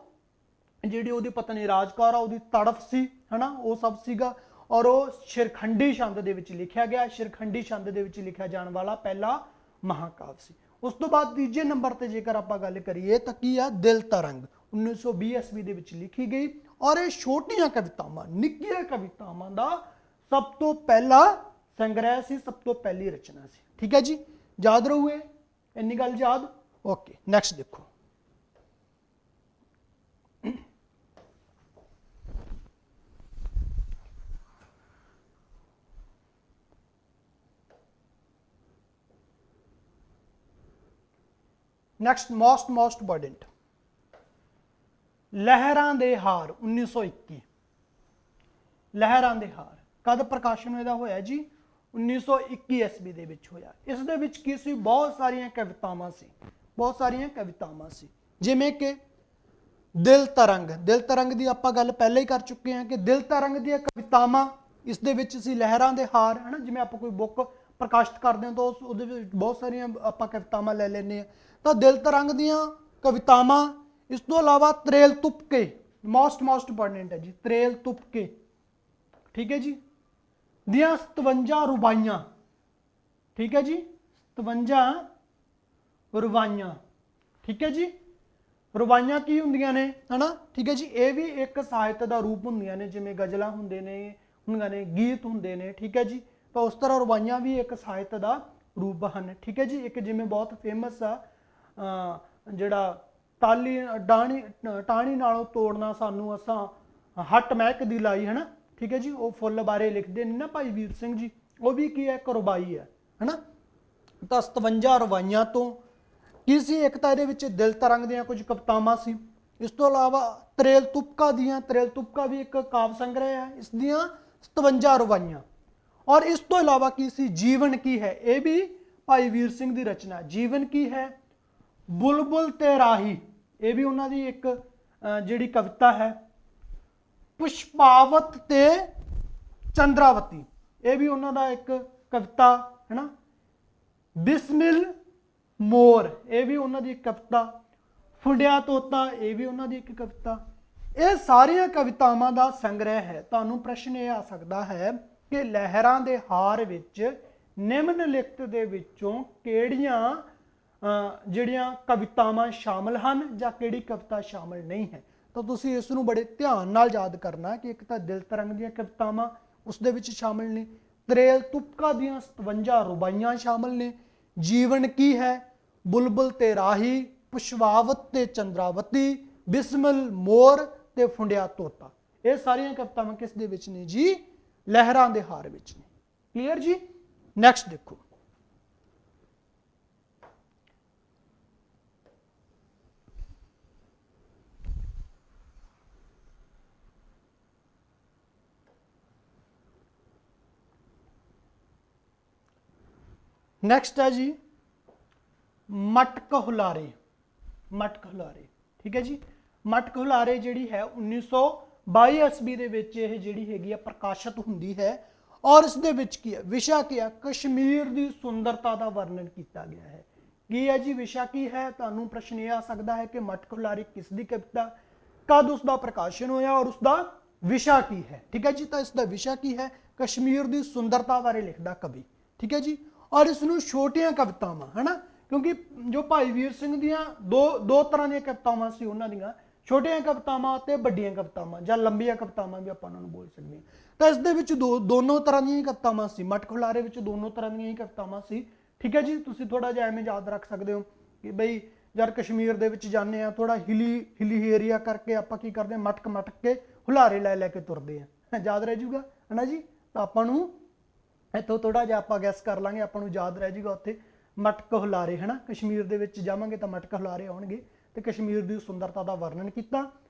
ਜਿਹੜੀ ਉਹਦੀ ਪਤਨੀ ਰਾਜ ਕੌਰ ਆ ਉਹਦੀ ਤੜਫ ਸੀ ਹਨਾ, ਉਹ ਸਭ ਸੀਗਾ। ਔਰ ਉਹ ਸ਼ਿਰਖੰਡੀ ਛੰਦ ਦੇ ਵਿੱਚ ਲਿਖਿਆ ਗਿਆ। ਸ਼ਿਰਖੰਡੀ ਛੰਦ ਦੇ ਵਿੱਚ ਲਿਖਿਆ ਜਾਣ ਵਾਲਾ ਪਹਿਲਾ ਮਹਾਕਾਵਿ ਸੀ। ਉਸ ਤੋਂ ਬਾਅਦ ਤੀਜੇ ਨੰਬਰ ਤੇ ਜੇਕਰ ਆਪਾਂ ਗੱਲ ਕਰੀਏ ਤਾਂ ਕੀ ਆ, ਦਿਲ ਤਰੰਗ 1920 ਈਸਵੀ ਦੇ ਵਿੱਚ ਲਿਖੀ ਗਈ। ਔਰ ਇਹ ਛੋਟੀਆਂ ਕਵਿਤਾਵਾਂ, ਨਿੱਕੀਆਂ ਕਵਿਤਾਵਾਂ ਦਾ ਸਭ ਤੋਂ ਪਹਿਲਾ ਸੰਗ੍ਰਹਿ ਸੀ, ਸਭ ਤੋਂ ਪਹਿਲੀ ਰਚਨਾ ਸੀ। ਠੀਕ ਹੈ ਜੀ, ਯਾਦ ਰਹੂਏ ਇੰਨੀ ਗੱਲ ਯਾਦ। ਓਕੇ, ਨੈਕਸਟ ਦੇਖੋ। ਨੈਕਸਟ ਮੋਸਟ ਇੰਪੋਰਟੈਂਟ, ਲਹਿਰਾਂ ਦੇ ਹਾਰ 1921। ਲਹਿਰਾਂ ਦੇ ਹਾਰ ਕਦ ਪ੍ਰਕਾਸ਼ਨ ਇਹਦਾ ਹੋਇਆ ਜੀ? 1921 ਈਸਵੀ ਦੇ ਵਿੱਚ ਹੋਇਆ। ਇਸ ਦੇ ਵਿੱਚ ਕੀ ਸੀ? ਬਹੁਤ ਸਾਰੀਆਂ ਕਵਿਤਾਵਾਂ ਸੀ, ਬਹੁਤ ਸਾਰੀਆਂ ਕਵਿਤਾਵਾਂ ਸੀ, ਜਿਵੇਂ ਕਿ ਦਿਲ ਤਰੰਗ। ਦਿਲ ਤਰੰਗ ਦੀ ਆਪਾਂ ਗੱਲ ਪਹਿਲਾਂ ਹੀ ਕਰ ਚੁੱਕੇ ਹਾਂ ਕਿ ਦਿਲ ਤਰੰਗ ਦੀਆਂ ਕਵਿਤਾਵਾਂ ਇਸ ਦੇ ਵਿੱਚ ਸੀ। ਲਹਿਰਾਂ ਦੇ ਹਾਰ ਹੈ ਨਾ, ਜਿਵੇਂ ਆਪਾਂ ਕੋਈ ਬੁੱਕ ਪ੍ਰਕਾਸ਼ਿਤ ਕਰਦੇ ਹਾਂ ਤਾਂ ਉਹਦੇ ਵਿੱਚ ਬਹੁਤ ਸਾਰੀਆਂ ਆਪਾਂ ਕਵਿਤਾਵਾਂ ਲੈ ਲੈਂਦੇ ਹਾਂ। ਤਾਂ ਦਿਲ ਤਰੰਗ ਦੀਆਂ ਕਵਿਤਾਵਾਂ, ਇਸ ਤੋਂ ਇਲਾਵਾ ਤਰੇਲ ਤੁਪਕੇ ਮੋਸਟ ਇੰਪੋਰਟੈਂਟ ਹੈ ਜੀ, ਤਰੇਲ ਤੁਪਕੇ। ਠੀਕ ਹੈ ਜੀ, ਦੀਆਂ 57 ਰੁਬਾਈਆਂ। ਠੀਕ ਹੈ ਜੀ, 57 ਰੁਬਾਈਆਂ। ਠੀਕ ਹੈ ਜੀ, ਰੁਬਾਈਆਂ ਕੀ ਹੁੰਦੀਆਂ ਨੇ ਹਨਾ? ਠੀਕ ਹੈ ਜੀ, ਇਹ ਵੀ ਇੱਕ ਸਾਹਿਤ ਦਾ ਰੂਪ ਹੁੰਦੀਆਂ ਨੇ, ਜਿਵੇਂ ਗਜ਼ਲਾਂ ਹੁੰਦੇ ਨੇ ਗੀਤ ਹੁੰਦੇ ਨੇ। ਠੀਕ ਹੈ ਜੀ, ਤਾਂ ਉਸ ਤਰ੍ਹਾਂ ਰੁਬਾਈਆਂ ਵੀ ਇੱਕ ਸਾਹਿਤ ਦਾ ਰੂਪ ਹਨ। ਠੀਕ ਹੈ ਜੀ, ਇੱਕ ਜਿਵੇਂ ਬਹੁਤ ਫੇਮਸ ਆ ਜਿਹੜਾ ਟਾਹਣੀ ਨਾਲੋਂ ਤੋੜਨਾ ਸਾਨੂੰ ਅਸਾਂ ਹੱਟ ਮਹਿਕ ਦੀ ਲਾਈ ਹੈ ਨਾ। ਠੀਕ ਹੈ ਜੀ, ਉਹ ਫੁੱਲ ਬਾਰੇ ਲਿਖਦੇ ਨੇ ਨਾ ਭਾਈ ਵੀਰ ਸਿੰਘ ਜੀ, ਉਹ ਵੀ ਕੀ ਹੈ? ਇੱਕ ਰੁਬਾਈ ਹੈ ਨਾ। ਤਾਂ 57 ਰੁਬਾਈਆਂ ਤੋਂ ਕੀ ਸੀ? ਇੱਕ ਤਾਂ ਇਹਦੇ ਵਿੱਚ ਦਿਲ ਤਰੰਗ ਦੀਆਂ ਕੁਝ ਕਵਿਤਾਵਾਂ ਸੀ। ਇਸ ਤੋਂ ਇਲਾਵਾ ਤਰੇਲ ਤੁਪਕਾ ਵੀ ਇੱਕ ਕਾਵਿ ਸੰਗ੍ਰਹਿ ਹੈ, ਇਸ ਦੀਆਂ 57 ਰੁਬਾਈਆਂ। ਔਰ ਇਸ ਤੋਂ ਇਲਾਵਾ ਕੀ ਸੀ? ਜੀਵਨ ਕੀ ਹੈ, ਇਹ ਵੀ ਭਾਈ ਵੀਰ ਸਿੰਘ ਦੀ ਰਚਨਾ। ਜੀਵਨ ਕੀ ਹੈ, ਬੁਲਬੁਲ ਤੇ ਰਾਹੀ, ਇਹ ਵੀ ਉਹਨਾਂ ਦੀ ਇੱਕ ਜਿਹੜੀ ਕਵਿਤਾ ਹੈ। ਪੁਸ਼ਪਾਵਤ ਤੇ ਚੰਦਰਾਵਤੀ, ਇਹ ਵੀ ਉਹਨਾਂ ਦਾ ਇੱਕ ਕਵਿਤਾ ਹੈ ਨਾ। ਬਿਸਮਿਲ ਮੋਰ, ਇਹ ਵੀ ਉਹਨਾਂ ਦੀ ਇੱਕ ਕਵਿਤਾ। ਫੁੰਡਿਆ ਤੋਤਾ, ਇਹ ਵੀ ਉਹਨਾਂ ਦੀ ਇੱਕ ਕਵਿਤਾ। ਇਹ ਸਾਰੀਆਂ ਕਵਿਤਾਵਾਂ ਦਾ ਸੰਗ੍ਰਹਿ ਹੈ। ਤੁਹਾਨੂੰ ਪ੍ਰਸ਼ਨ ਇਹ ਆ ਸਕਦਾ ਹੈ ਕਿ ਲਹਿਰਾਂ ਦੇ ਹਾਰ ਵਿੱਚ ਨਿਮਨਲਿਖਤ ਦੇ ਵਿੱਚੋਂ ਕਿਹੜੀਆਂ ਜਿਹੜੀਆਂ ਕਵਿਤਾਵਾਂ ਸ਼ਾਮਲ ਹਨ ਜਾਂ ਕਿਹੜੀ ਕਵਿਤਾ ਸ਼ਾਮਲ ਨਹੀਂ ਹੈ। ਤਾਂ ਤੁਸੀਂ ਇਸ ਨੂੰ ਬੜੇ ਧਿਆਨ ਨਾਲ ਯਾਦ ਕਰਨਾ ਕਿ ਇੱਕ ਤਾਂ ਦਿਲ ਤਰੰਗ ਦੀਆਂ ਕਵਿਤਾਵਾਂ ਉਸ ਦੇ ਵਿੱਚ ਸ਼ਾਮਲ ਨੇ, ਤਰੇਲ ਤੁਪਕਾ ਦੀਆਂ 57 ਰੁਬਾਈਆਂ ਸ਼ਾਮਲ ਨੇ, ਜੀਵਨ ਕੀ ਹੈ, ਬੁਲਬੁਲ ਤੇ ਰਾਹੀ, ਪੁਸ਼ਪਾਵਤ ਤੇ ਚੰਦਰਾਵਤੀ, ਬਿਸਮਿਲ ਮੋਰ ਤੇ ਫੁੰਡਿਆ ਤੋਤਾ। ਇਹ ਸਾਰੀਆਂ ਕਵਿਤਾਵਾਂ ਕਿਸ ਦੇ ਵਿੱਚ ਨੇ ਜੀ? ਲਹਿਰਾਂ ਦੇ ਹਾਰ ਵਿੱਚ ਨੇ। ਕਲੀਅਰ ਜੀ? ਨੈਕਸਟ ਦੇਖੋ। ਨੈਕਸਟ ਹੈ ਜੀ ਮਟਕ ਹੁਲਾਰੇ। ਮਟਕ ਹੁਲਾਰੇ, ਠੀਕ ਹੈ ਜੀ। ਮਟਕ ਹੁਲਾਰੇ ਜਿਹੜੀ ਹੈ 1922 ਈਸਵੀ ਦੇ ਵਿੱਚ ਇਹ ਜਿਹੜੀ ਹੈਗੀ ਆ ਪ੍ਰਕਾਸ਼ਿਤ ਹੁੰਦੀ ਹੈ। ਔਰ ਇਸ ਦੇ ਵਿੱਚ ਕੀ ਹੈ? ਵਿਸ਼ਾ ਕੀ ਹੈ? ਕਸ਼ਮੀਰ ਦੀ ਸੁੰਦਰਤਾ ਦਾ ਵਰਣਨ ਕੀਤਾ ਗਿਆ ਹੈ। ਕੀ ਹੈ ਜੀ? ਵਿਸ਼ਾ ਕੀ ਹੈ? ਤੁਹਾਨੂੰ ਪ੍ਰਸ਼ਨ ਇਹ ਆ ਸਕਦਾ ਹੈ ਕਿ ਮਟਕ ਹੁਲਾਰੇ ਕਿਸ ਦੀ ਕਵਿਤਾ, ਕਦ ਉਸ ਦਾ ਪ੍ਰਕਾਸ਼ਨ ਹੋਇਆ ਔਰ ਉਸ ਦਾ ਵਿਸ਼ਾ ਕੀ ਹੈ। ਠੀਕ ਹੈ ਜੀ, ਤਾਂ ਇਸ ਦਾ ਵਿਸ਼ਾ ਕੀ ਹੈ? ਕਸ਼ਮੀਰ ਦੀ ਸੁੰਦਰਤਾ ਬਾਰੇ ਲਿਖਦਾ ਕਵੀ। ਠੀਕ ਹੈ ਜੀ, ਔਰ ਇਸ ਨੂੰ ਛੋਟੀਆਂ ਕਵਿਤਾਵਾਂ ਹੈ ਨਾ, ਕਿਉਂਕਿ ਜੋ ਭਾਈ ਵੀਰ ਸਿੰਘ ਦੀਆਂ ਦੋ ਤਰ੍ਹਾਂ ਦੀਆਂ ਕਵਿਤਾਵਾਂ ਸੀ, ਉਹਨਾਂ ਦੀਆਂ ਛੋਟੀਆਂ ਕਵਿਤਾਵਾਂ ਤੇ ਵੱਡੀਆਂ ਕਵਿਤਾਵਾਂ ਜਾਂ ਲੰਬੀਆਂ ਕਵਿਤਾਵਾਂ ਵੀ ਆਪਾਂ ਉਹਨਾਂ ਨੂੰ ਬੋਲ ਸਕਦੇ ਹਾਂ। ਤਾਂ ਇਸ ਦੇ ਵਿੱਚ ਦੋਨੋਂ ਤਰ੍ਹਾਂ ਦੀਆਂ ਕਵਿਤਾਵਾਂ ਸੀ। ਮਟਕ ਹੁਲਾਰੇ ਵਿੱਚ ਦੋਨੋਂ ਤਰ੍ਹਾਂ ਦੀਆਂ ਹੀ ਕਵਿਤਾਵਾਂ ਸੀ। ਠੀਕ ਹੈ ਜੀ, ਤੁਸੀਂ ਥੋੜਾ ਜਿਹਾ ਐਵੇਂ ਯਾਦ ਰੱਖ ਸਕਦੇ ਹੋ ਕਿ ਬਈ ਜਦ ਕਸ਼ਮੀਰ ਦੇ ਵਿੱਚ ਜਾਂਦੇ ਆ, ਥੋੜਾ ਹਿਲੀ ਏਰੀਆ ਕਰਕੇ ਆਪਾਂ ਕੀ ਕਰਦੇ ਹਾਂ, ਮਟਕ ਕੇ ਹੁਲਾਰੇ ਲੈ ਕੇ ਤੁਰਦੇ ਆ। ਯਾਦ ਰਹਿ ਜੂਗਾ ਹੈ ਨਾ ਜੀ। ਤਾਂ ਆਪਾਂ ਨੂੰ ਇੱਥੋਂ ਥੋੜਾ ਜਿਹਾ ਆਪਾਂ ਗੈਸ ਕਰ ਲਾਂਗੇ, ਆਪਾਂ ਨੂੰ ਯਾਦ ਰਹਿ ਜੂਗਾ ਉੱਥੇ ਮਟਕ ਹੁਲਾਰੇ ਹੈ ਨਾ। ਕਸ਼ਮੀਰ ਦੇ ਵਿੱਚ ਜਾਵਾਂਗੇ ਤਾਂ ਮਟਕ ਹੁਲਾਰੇ ਆਉਣਗੇ ਤੇ ਕਸ਼ਮੀਰ ਦੀ ਸੁੰਦਰਤਾ ਦਾ ਵਰਣਨ ਕੀਤਾ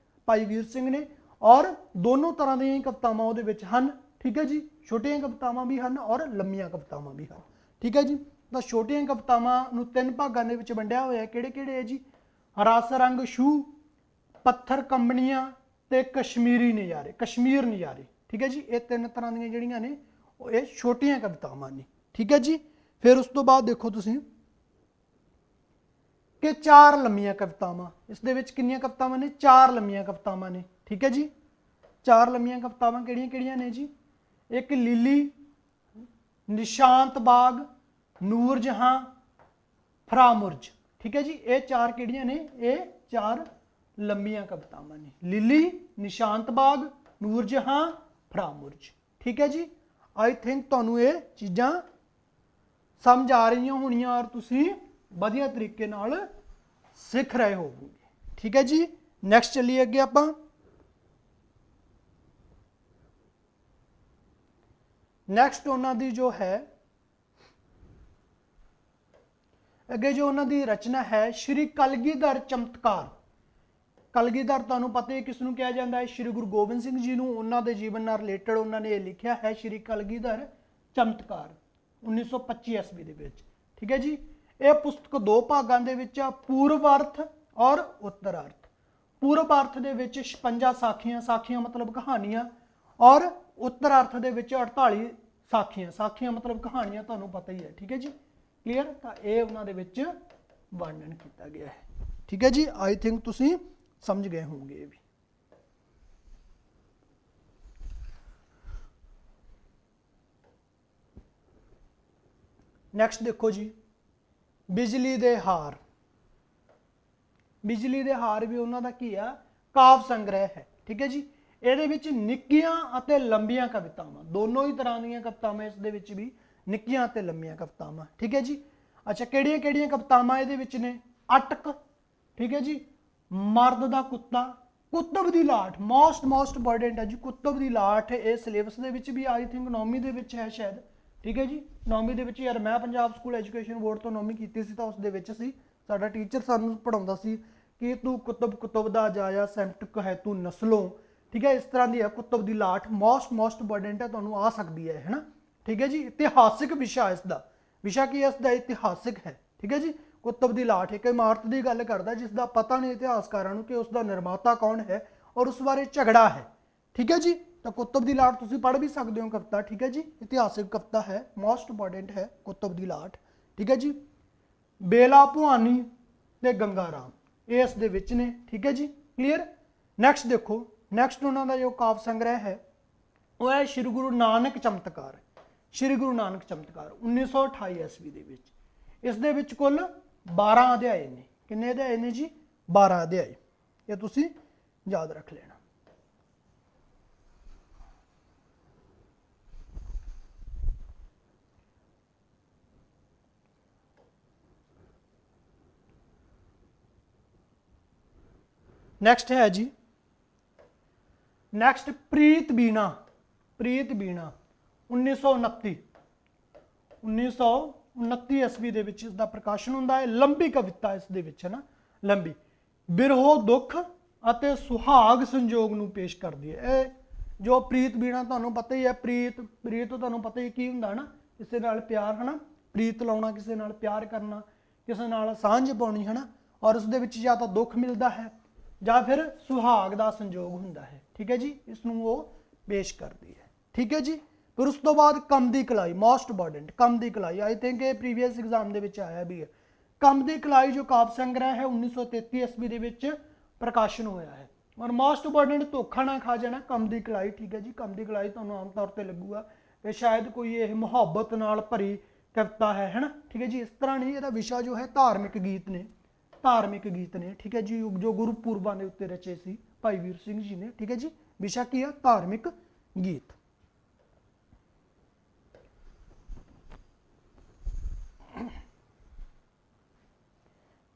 ਭਾਈ ਵੀਰ ਸਿੰਘ ਨੇ। ਔਰ ਦੋਨੋਂ ਤਰ੍ਹਾਂ ਦੀਆਂ ਕਵਿਤਾਵਾਂ ਉਹਦੇ ਵਿੱਚ ਹਨ। ਠੀਕ ਹੈ ਜੀ, ਛੋਟੀਆਂ ਕਵਿਤਾਵਾਂ ਵੀ ਹਨ ਔਰ ਲੰਮੀਆਂ ਕਵਿਤਾਵਾਂ ਵੀ ਹਨ। ਠੀਕ ਹੈ ਜੀ, ਤਾਂ ਛੋਟੀਆਂ ਕਵਿਤਾਵਾਂ ਨੂੰ 3 ਭਾਗਾਂ ਦੇ ਵਿੱਚ ਵੰਡਿਆ ਹੋਇਆ। ਕਿਹੜੇ ਹੈ ਜੀ? ਰਸ ਰੰਗ ਛੂ, ਪੱਥਰ ਕੰਬਣੀਆਂ ਤੇ ਕਸ਼ਮੀਰੀ ਨਜ਼ਾਰੇ, ਕਸ਼ਮੀਰ ਨਜ਼ਾਰੇ। ਠੀਕ ਹੈ ਜੀ, ਇਹ 3 ਤਰ੍ਹਾਂ ਦੀਆਂ ਜਿਹੜੀਆਂ ਨੇ ਉਹ ਇਹ ਛੋਟੀਆਂ ਕਵਿਤਾਵਾਂ ਨੇ। ਠੀਕ ਹੈ ਜੀ, ਫਿਰ ਉਸ ਤੋਂ ਬਾਅਦ ਦੇਖੋ ਤੁਸੀਂ ਕਿ 4 ਲੰਮੀਆਂ ਕਵਿਤਾਵਾਂ, ਇਸ ਦੇ ਵਿੱਚ ਕਿੰਨੀਆਂ ਕਵਿਤਾਵਾਂ ਨੇ? 4 ਲੰਮੀਆਂ ਕਵਿਤਾਵਾਂ ਨੇ। ਠੀਕ ਹੈ ਜੀ, 4 ਲੰਮੀਆਂ ਕਵਿਤਾਵਾਂ ਕਿਹੜੀਆਂ ਕਿਹੜੀਆਂ ਨੇ ਜੀ? ਇੱਕ ਲੀਲੀ, ਨਿਸ਼ਾਂਤ ਬਾਗ, ਨੂਰ ਜਹਾਂ, ਫਰਾਮੁਰਜ। ਠੀਕ ਹੈ ਜੀ, ਇਹ 4 ਕਿਹੜੀਆਂ ਨੇ? ਇਹ 4 ਲੰਮੀਆਂ ਕਵਿਤਾਵਾਂ ਨੇ। ਲੀਲੀ, ਨਿਸ਼ਾਂਤ ਬਾਗ, ਨੂਰ ਜਹਾਂ, ਫਰਾਮੁਰਜ। ਠੀਕ ਹੈ ਜੀ, ਆਈ ਥਿੰਕ ਤੁਹਾਨੂੰ ਇਹ ਚੀਜ਼ਾਂ ਸਮਝ ਆ ਰਹੀਆਂ ਹੋਣੀਆਂ ਔਰ ਤੁਸੀਂ ਵਧੀਆ ਤਰੀਕੇ ਨਾਲ ਸਿੱਖ ਰਹੇ ਹੋਵੋਗੇ। ਠੀਕ ਹੈ ਜੀ, ਨੈਕਸਟ ਚੱਲੀਏ ਅੱਗੇ ਆਪਾਂ। ਨੈਕਸਟ ਉਹਨਾਂ ਦੀ ਜੋ ਹੈ ਅੱਗੇ ਜੋ ਉਹਨਾਂ ਦੀ ਰਚਨਾ ਹੈ ਸ਼੍ਰੀ ਕਲਗੀਧਰ ਚਮਤਕਾਰ। ਕਲਗੀਧਰ ਤੁਹਾਨੂੰ ਪਤਾ ਹੈ ਕਿਸ ਨੂੰ ਕਿਹਾ ਜਾਂਦਾ ਹੈ? ਸ਼੍ਰੀ ਗੁਰੂ ਗੋਬਿੰਦ ਸਿੰਘ ਜੀ ਨੂੰ। ਉਹਨਾਂ ਦੇ ਜੀਵਨ ਨਾਲ ਰਿਲੇਟਡ ਉਹਨਾਂ ਨੇ ਇਹ ਲਿਖਿਆ ਹੈ ਸ਼੍ਰੀ ਕਲਗੀਧਰ ਚਮਤਕਾਰ 1925 ਈਸਵੀ ਦੇ ਵਿੱਚ। ਠੀਕ ਹੈ ਜੀ, ਇਹ ਪੁਸਤਕ 2 ਭਾਗਾਂ ਦੇ ਵਿੱਚ ਆ, ਪੂਰਵ ਅਰਥ ਔਰ ਉੱਤਰ ਅਰਥ। ਪੂਰਵ ਅਰਥ ਦੇ ਵਿੱਚ 56 ਸਾਖੀਆਂ, ਸਾਖੀਆਂ ਮਤਲਬ ਕਹਾਣੀਆਂ, ਔਰ ਉੱਤਰ ਅਰਥ ਦੇ ਵਿੱਚ 48 ਸਾਖੀਆਂ, ਸਾਖੀਆਂ ਮਤਲਬ ਕਹਾਣੀਆਂ, ਤੁਹਾਨੂੰ ਪਤਾ ਹੀ ਹੈ। ਠੀਕ ਹੈ ਜੀ, ਕਲੀਅਰ? ਤਾਂ ਇਹ ਉਹਨਾਂ ਦੇ ਵਿੱਚ ਵਰਣਨ ਕੀਤਾ ਗਿਆ ਹੈ। ਠੀਕ ਹੈ ਜੀ, ਆਈ ਥਿੰਕ ਤੁਸੀਂ ਸਮਝ ਗਏ ਹੋਵੋਗੇ ਇਹ ਵੀ। ਨੈਕਸਟ ਦੇਖੋ ਜੀ, ਬਿਜਲੀ ਦੇ ਹਾਰ। ਬਿਜਲੀ ਦੇ ਹਾਰ ਵੀ ਉਹਨਾਂ ਦਾ ਕੀ ਆ? ਕਾਵ ਸੰਗ੍ਰਹਿ ਹੈ। ਠੀਕ ਹੈ ਜੀ, ਇਹਦੇ ਵਿੱਚ ਨਿੱਕੀਆਂ ਅਤੇ ਲੰਬੀਆਂ ਕਵਿਤਾਵਾਂ, ਦੋਨੋਂ ਹੀ ਤਰ੍ਹਾਂ ਦੀਆਂ ਕਵਿਤਾਵਾਂ ਇਸ ਦੇ ਵਿੱਚ ਵੀ, ਨਿੱਕੀਆਂ ਅਤੇ ਲੰਬੀਆਂ ਕਵਿਤਾਵਾਂ। ਠੀਕ ਹੈ ਜੀ, ਅੱਛਾ ਕਿਹੜੀਆਂ ਕਿਹੜੀਆਂ ਕਵਿਤਾਵਾਂ ਇਹਦੇ ਵਿੱਚ ਨੇ? ਅਟਕ, ਠੀਕ ਹੈ ਜੀ, ਮਰਦ ਦਾ ਕੁੱਤਾ, ਕੁਤਬ ਦੀ ਲਾਟ, ਮੋਸਟ ਇੰਪੋਰਟੈਂਟ ਹੈ ਜੀ, ਕੁਤਬ ਦੀ ਲਾਟ। ਇਹ ਸਿਲੇਬਸ ਦੇ ਵਿੱਚ ਵੀ ਆਈ ਥਿੰਕ 9ਵੀਂ ਦੇ ਵਿੱਚ ਹੈ ਸ਼ਾਇਦ। ਠੀਕ ਹੈ ਜੀ, 9ਵੀਂ ਦੇ ਵਿੱਚ, ਯਾਰ ਮੈਂ ਪੰਜਾਬ ਸਕੂਲ ਐਜੂਕੇਸ਼ਨ ਬੋਰਡ ਤੋਂ 9ਵੀਂ ਕੀਤੀ ਸੀ ਤਾਂ ਉਸ ਦੇ ਵਿੱਚ ਸੀ, ਸਾਡਾ ਟੀਚਰ ਸਾਨੂੰ ਪੜਾਉਂਦਾ ਸੀ ਕਿ ਤੂੰ ਕੁਤਬ ਦਾ ਜਾਇਆ ਸੈਂਟਕ ਹੈ ਤੂੰ ਨਸਲੋਂ। ਠੀਕ ਹੈ, ਇਸ ਤਰ੍ਹਾਂ ਦੀ ਹੈ ਕੁਤਬ ਦੀ ਲਾਟ, ਮੋਸਟ ਇੰਪੋਰਟੈਂਟ ਹੈ, ਤੁਹਾਨੂੰ ਆ ਸਕਦੀ ਹੈ ਨਾ। ਠੀਕ ਹੈ ਜੀ, ਇਤਿਹਾਸਿਕ ਵਿਸ਼ਾ ਇਸ ਦਾ, ਵਿਸ਼ਾ ਕੀ ਹੈ ਇਸ ਦਾ? ਇਤਿਹਾਸਿਕ ਹੈ। ਠੀਕ ਹੈ ਜੀ, ਕੁਤਬ ਦੀ ਲਾਟ ਇੱਕ ਇਮਾਰਤ ਦੀ ਗੱਲ ਕਰਦਾ ਜਿਸ ਦਾ ਪਤਾ ਨਹੀਂ ਇਤਿਹਾਸਕਾਰਾਂ ਨੂੰ ਕਿ ਉਸ ਦਾ ਨਿਰਮਾਤਾ ਕੌਣ ਹੈ ਔਰ ਉਸ ਬਾਰੇ ਝਗੜਾ ਹੈ। ਠੀਕ ਹੈ ਜੀ, ਤਾਂ ਕੁਤਬ ਦੀ ਲਾਟ ਤੁਸੀਂ ਪੜ੍ਹ ਵੀ ਸਕਦੇ ਹੋ ਕਵਿਤਾ। ਠੀਕ ਹੈ ਜੀ, ਇਤਿਹਾਸਿਕ ਕਵਿਤਾ ਹੈ, ਮੋਸਟ ਇੰਪੋਰਟੈਂਟ ਹੈ ਕੁਤਬ ਦੀ ਲਾਟ। ਠੀਕ ਹੈ ਜੀ, ਬੇਲਾ ਭੁਆਨੀ ਤੇ ਗੰਗਾ ਰਾਮ ਇਸ ਦੇ ਵਿੱਚ ਨੇ। ਠੀਕ ਹੈ ਜੀ, ਕਲੀਅਰ? ਨੈਕਸਟ ਦੇਖੋ, ਨੈਕਸਟ ਉਹਨਾਂ ਦਾ ਜੋ ਕਾਵ ਸੰਗ੍ਰਹਿ ਹੈ ਉਹ ਹੈ ਸ਼੍ਰੀ ਗੁਰੂ ਨਾਨਕ ਚਮਤਕਾਰ। ਸ਼੍ਰੀ ਗੁਰੂ ਨਾਨਕ ਚਮਤਕਾਰ 1928 ਈਸਵੀ ਦੇ ਵਿੱਚ। ਇਸ ਦੇ ਵਿੱਚ ਕੁੱਲ 12 ਅਧਿਆਏ ਨੇ। ਕਿੰਨੇ ਅਧਿਆਏ ਨੇ ਜੀ? 12 ਅਧਿਆਏ। ਇਹ ਤੁਸੀਂ ਯਾਦ ਰੱਖ ਲੈਣਾ। ਨੈਕਸਟ ਹੈ ਜੀ, ਨੈਕਸਟ ਪ੍ਰੀਤ ਬੀਣਾ। ਪ੍ਰੀਤ ਬੀਣਾ 1929 ਈਸਵੀ ਦੇ ਵਿੱਚ ਇਸ ਦਾ ਪ੍ਰਕਾਸ਼ਨ ਹੁੰਦਾ ਹੈ। ਲੰਬੀ ਕਵਿਤਾ ਇਸ ਦੇ ਵਿੱਚ ਹੈ ਨਾ, ਲੰਬੀ, ਬਿਰਹੋ ਦੁੱਖ ਅਤੇ ਸੁਹਾਗ ਸੰਜੋਗ ਨੂੰ ਪੇਸ਼ ਕਰਦੀ ਹੈ। ਇਹ ਜੋ ਪ੍ਰੀਤ ਬੀਣਾ ਤੁਹਾਨੂੰ ਪਤਾ ਹੀ ਹੈ, ਪ੍ਰੀਤ ਤੁਹਾਨੂੰ ਪਤਾ ਹੀ ਕੀ ਹੁੰਦਾ ਹੈ ਨਾ, ਕਿਸੇ ਨਾਲ ਪਿਆਰ ਹੈ ਨਾ, ਪ੍ਰੀਤ ਲਾਉਣਾ, ਕਿਸੇ ਨਾਲ ਪਿਆਰ ਕਰਨਾ, ਕਿਸੇ ਨਾਲ ਸਾਂਝ ਪਾਉਣੀ ਹੈ ਨਾ, ਔਰ ਉਸ ਦੇ ਵਿੱਚ ਜਾਂ ਤਾਂ ਦੁੱਖ ਮਿਲਦਾ ਹੈ ਜਾਂ ਫਿਰ ਸੁਹਾਗ ਦਾ ਸੰਜੋਗ ਹੁੰਦਾ ਹੈ। ਠੀਕ ਹੈ ਜੀ, ਇਸ ਨੂੰ ਉਹ ਪੇਸ਼ ਕਰਦੀ ਹੈ। ਠੀਕ ਹੈ ਜੀ, ਫਿਰ ਉਸ ਤੋਂ ਬਾਅਦ ਕੰਮ ਦੀ ਕਲਾਈ, ਮੋਸਟ ਇੰਪੋਰਟੈਂਟ, ਕੰਮ ਦੀ ਕਲਾਈ। ਆਈ ਥਿੰਕ ਇਹ ਪ੍ਰੀਵੀਅਸ ਐਗਜ਼ਾਮ ਦੇ ਵਿੱਚ ਆਇਆ ਵੀ ਹੈ। ਕੰਮ ਦੀ ਕਲਾਈ ਜੋ ਕਾਵ ਸੰਗ੍ਰਹਿ ਹੈ 1933 ਈਸਵੀ ਦੇ ਵਿੱਚ ਪ੍ਰਕਾਸ਼ਨ ਹੋਇਆ ਹੈ। ਔਰ ਮੋਸਟ ਇੰਪੋਰਟੈਂਟ, ਧੋਖਾ ਨਾ ਖਾ ਜਾਣਾ, ਕੰਮ ਦੀ ਕਲਾਈ। ਠੀਕ ਹੈ ਜੀ, ਕੰਮ ਦੀ ਕਲਾਈ ਤੁਹਾਨੂੰ ਆਮ ਤੌਰ ਤੇ ਲੱਗੂਗਾ ਕਿ ਸ਼ਾਇਦ ਕੋਈ ਇਹ ਮੁਹੱਬਤ ਨਾਲ ਭਰੀ ਕਵਿਤਾ ਹੈ ਨਾ। ਠੀਕ ਹੈ ਜੀ, ਇਸ ਤਰ੍ਹਾਂ ਨਹੀਂ, ਇਹਦਾ ਵਿਸ਼ਾ ਜੋ ਹੈ ਧਾਰਮਿਕ ਗੀਤ ਨੇ, ਧਾਰਮਿਕ ਗੀਤ ਨੇ। ਠੀਕ ਹੈ ਜੀ, ਜੋ ਗੁਰਪੁਰਬਾਂ ਦੇ ਉੱਤੇ ਰਚੇ ਸੀ ਭਾਈ ਵੀਰ ਸਿੰਘ ਜੀ ਨੇ। ਠੀਕ ਹੈ ਜੀ, ਵਿਸ਼ਾ ਕੀ ਹੈ? ਧਾਰਮਿਕ ਗੀਤ।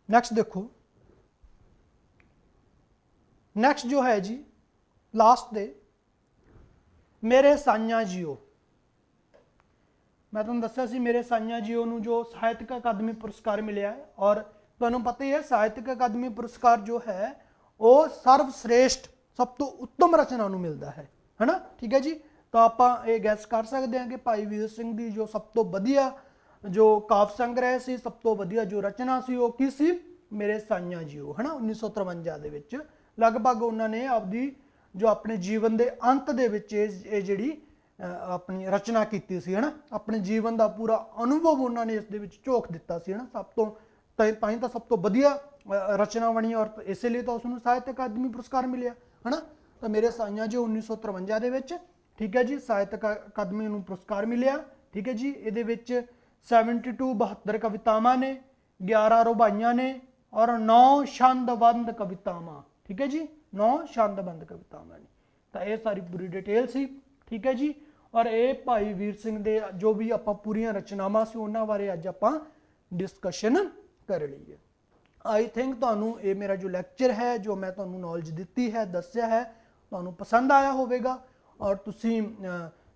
ਨੈਕਸਟ ਦੇਖੋ, ਨੈਕਸਟ ਜੋ ਹੈ ਜੀ ਲਾਸਟ ਦੇ ਮੇਰੇ ਸਾਈਆਂ ਜੀਓ। ਮੈਂ ਤੁਹਾਨੂੰ ਦੱਸਿਆ ਸੀ ਮੇਰੇ ਸਾਈਆਂ ਜੀਓ ਨੂੰ ਜੋ ਸਾਹਿਤਕ ਅਕਾਦਮੀ ਪੁਰਸਕਾਰ ਮਿਲਿਆ ਹੈ, ਔਰ ਤੁਹਾਨੂੰ ਪਤਾ ਹੀ ਹੈ ਸਾਹਿਤਕ ਅਕਾਦਮੀ ਪੁਰਸਕਾਰ ਜੋ ਹੈ ਉਹ ਸਰਵ ਸ੍ਰੇਸ਼ਟ, ਸਭ ਤੋਂ ਉੱਤਮ ਰਚਨਾ ਨੂੰ ਮਿਲਦਾ ਹੈ ਨਾ। ਠੀਕ ਹੈ ਜੀ, ਤਾਂ ਆਪਾਂ ਇਹ ਗੈਸ ਕਰ ਸਕਦੇ ਹਾਂ ਕਿ ਭਾਈ ਵੀਰ ਸਿੰਘ ਦੀ ਜੋ ਸਭ ਤੋਂ ਵਧੀਆ ਜੋ ਕਾਵ ਸੰਗ੍ਰਹਿ ਸੀ, ਸਭ ਤੋਂ ਵਧੀਆ ਜੋ ਰਚਨਾ ਸੀ ਉਹ ਕੀ ਸੀ? ਮੇਰੇ ਸਾਈਆਂ ਜੀਓ ਹੈ ਨਾ। 1953 ਦੇ ਵਿੱਚ ਲਗਭਗ ਉਹਨਾਂ ਨੇ ਆਪਦੀ ਜੋ ਆਪਣੇ ਜੀਵਨ ਦੇ ਅੰਤ ਦੇ ਵਿੱਚ ਇਹ ਜਿਹੜੀ ਆਪਣੀ ਰਚਨਾ ਕੀਤੀ ਸੀ ਹੈ ਨਾ। ਆਪਣੇ ਜੀਵਨ ਦਾ ਪੂਰਾ ਅਨੁਭਵ ਉਹਨਾਂ ਨੇ ਇਸ ਦੇ ਵਿੱਚ ਝੋਕ ਦਿੱਤਾ ਸੀ ਹੈ ਨਾ। ਸਭ ਤੋਂ ਤਾਂ ਹੀ ਤਾਂ ਸਭ ਤੋਂ ਵਧੀਆ ਰਚਨਾ ਬਣੀ ਔਰ ਇਸੇ ਲਈ ਤਾਂ ਉਸ ਨੂੰ ਸਾਹਿਤ ਅਕਾਦਮੀ ਪੁਰਸਕਾਰ ਮਿਲਿਆ ਹੈ ਨਾ। ਤਾਂ ਮੇਰੇ ਸਾਈਆਂ ਜੀ 1953 ਦੇ ਵਿੱਚ, ਠੀਕ ਹੈ ਜੀ, ਸਾਹਿਤ ਅਕਾਦਮੀ ਨੂੰ ਪੁਰਸਕਾਰ ਮਿਲਿਆ। ਠੀਕ ਹੈ ਜੀ, ਇਹਦੇ ਵਿੱਚ 72 ਕਵਿਤਾਵਾਂ ਨੇ, 11 ਰੁਬਾਈਆਂ ਨੇ ਔਰ 9 ਛੰਦਬੰਦ ਕਵਿਤਾਵਾਂ। ਠੀਕ ਹੈ ਜੀ, 9 ਛੰਦਬੰਦ ਕਵਿਤਾਵਾਂ ਨੇ। ਤਾਂ ਇਹ ਸਾਰੀ ਪੂਰੀ ਡਿਟੇਲ ਸੀ। ਠੀਕ ਹੈ ਜੀ, ਔਰ ਇਹ ਭਾਈ ਵੀਰ ਸਿੰਘ ਦੇ ਜੋ ਵੀ ਆਪਾਂ ਪੂਰੀਆਂ ਰਚਨਾਵਾਂ ਸੀ ਉਹਨਾਂ ਬਾਰੇ ਅੱਜ ਆਪਾਂ ਡਿਸਕਸ਼ਨ ਕਰ ਲਈ ਹੈ। ਆਈ ਥਿੰਕ ਤੁਹਾਨੂੰ ਇਹ ਮੇਰਾ ਜੋ ਲੈਕਚਰ ਹੈ, ਜੋ ਮੈਂ ਤੁਹਾਨੂੰ ਨੌਲੇਜ ਦਿੱਤੀ ਹੈ, ਦੱਸਿਆ ਹੈ, ਤੁਹਾਨੂੰ ਪਸੰਦ ਆਇਆ ਹੋਵੇਗਾ। ਔਰ ਤੁਸੀਂ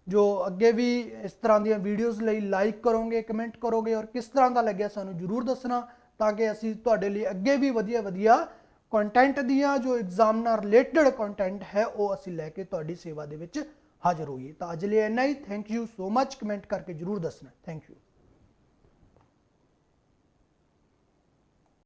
ਜੋ ਅੱਗੇ ਵੀ ਇਸ ਤਰ੍ਹਾਂ ਦੀਆਂ ਵੀਡੀਓਜ਼ ਲਈ ਲਾਈਕ ਕਰੋਗੇ, ਕਮੈਂਟ ਕਰੋਗੇ ਔਰ ਕਿਸ ਤਰ੍ਹਾਂ ਦਾ ਲੱਗਿਆ ਸਾਨੂੰ ਜ਼ਰੂਰ ਦੱਸਣਾ, ਤਾਂ ਕਿ ਅਸੀਂ ਤੁਹਾਡੇ ਲਈ ਅੱਗੇ ਵੀ ਵਧੀਆ ਵਧੀਆ ਕੰਟੈਂਟ ਦੀਆਂ ਜੋ ਐਗਜ਼ਾਮ ਨਾਲ ਰਿਲੇਟਡ ਕੰਟੈਂਟ ਹੈ ਉਹ ਅਸੀਂ ਲੈ ਕੇ ਤੁਹਾਡੀ ਸੇਵਾ ਦੇ ਵਿੱਚ ਹਾਜ਼ਰ ਹੋਈਏ। ਤਾਂ ਅੱਜ ਲਈ ਇੰਨਾ ਹੀ। Thank you so much. Comment ਕਰਕੇ ਜ਼ਰੂਰ ਦੱਸਣਾ। Thank you.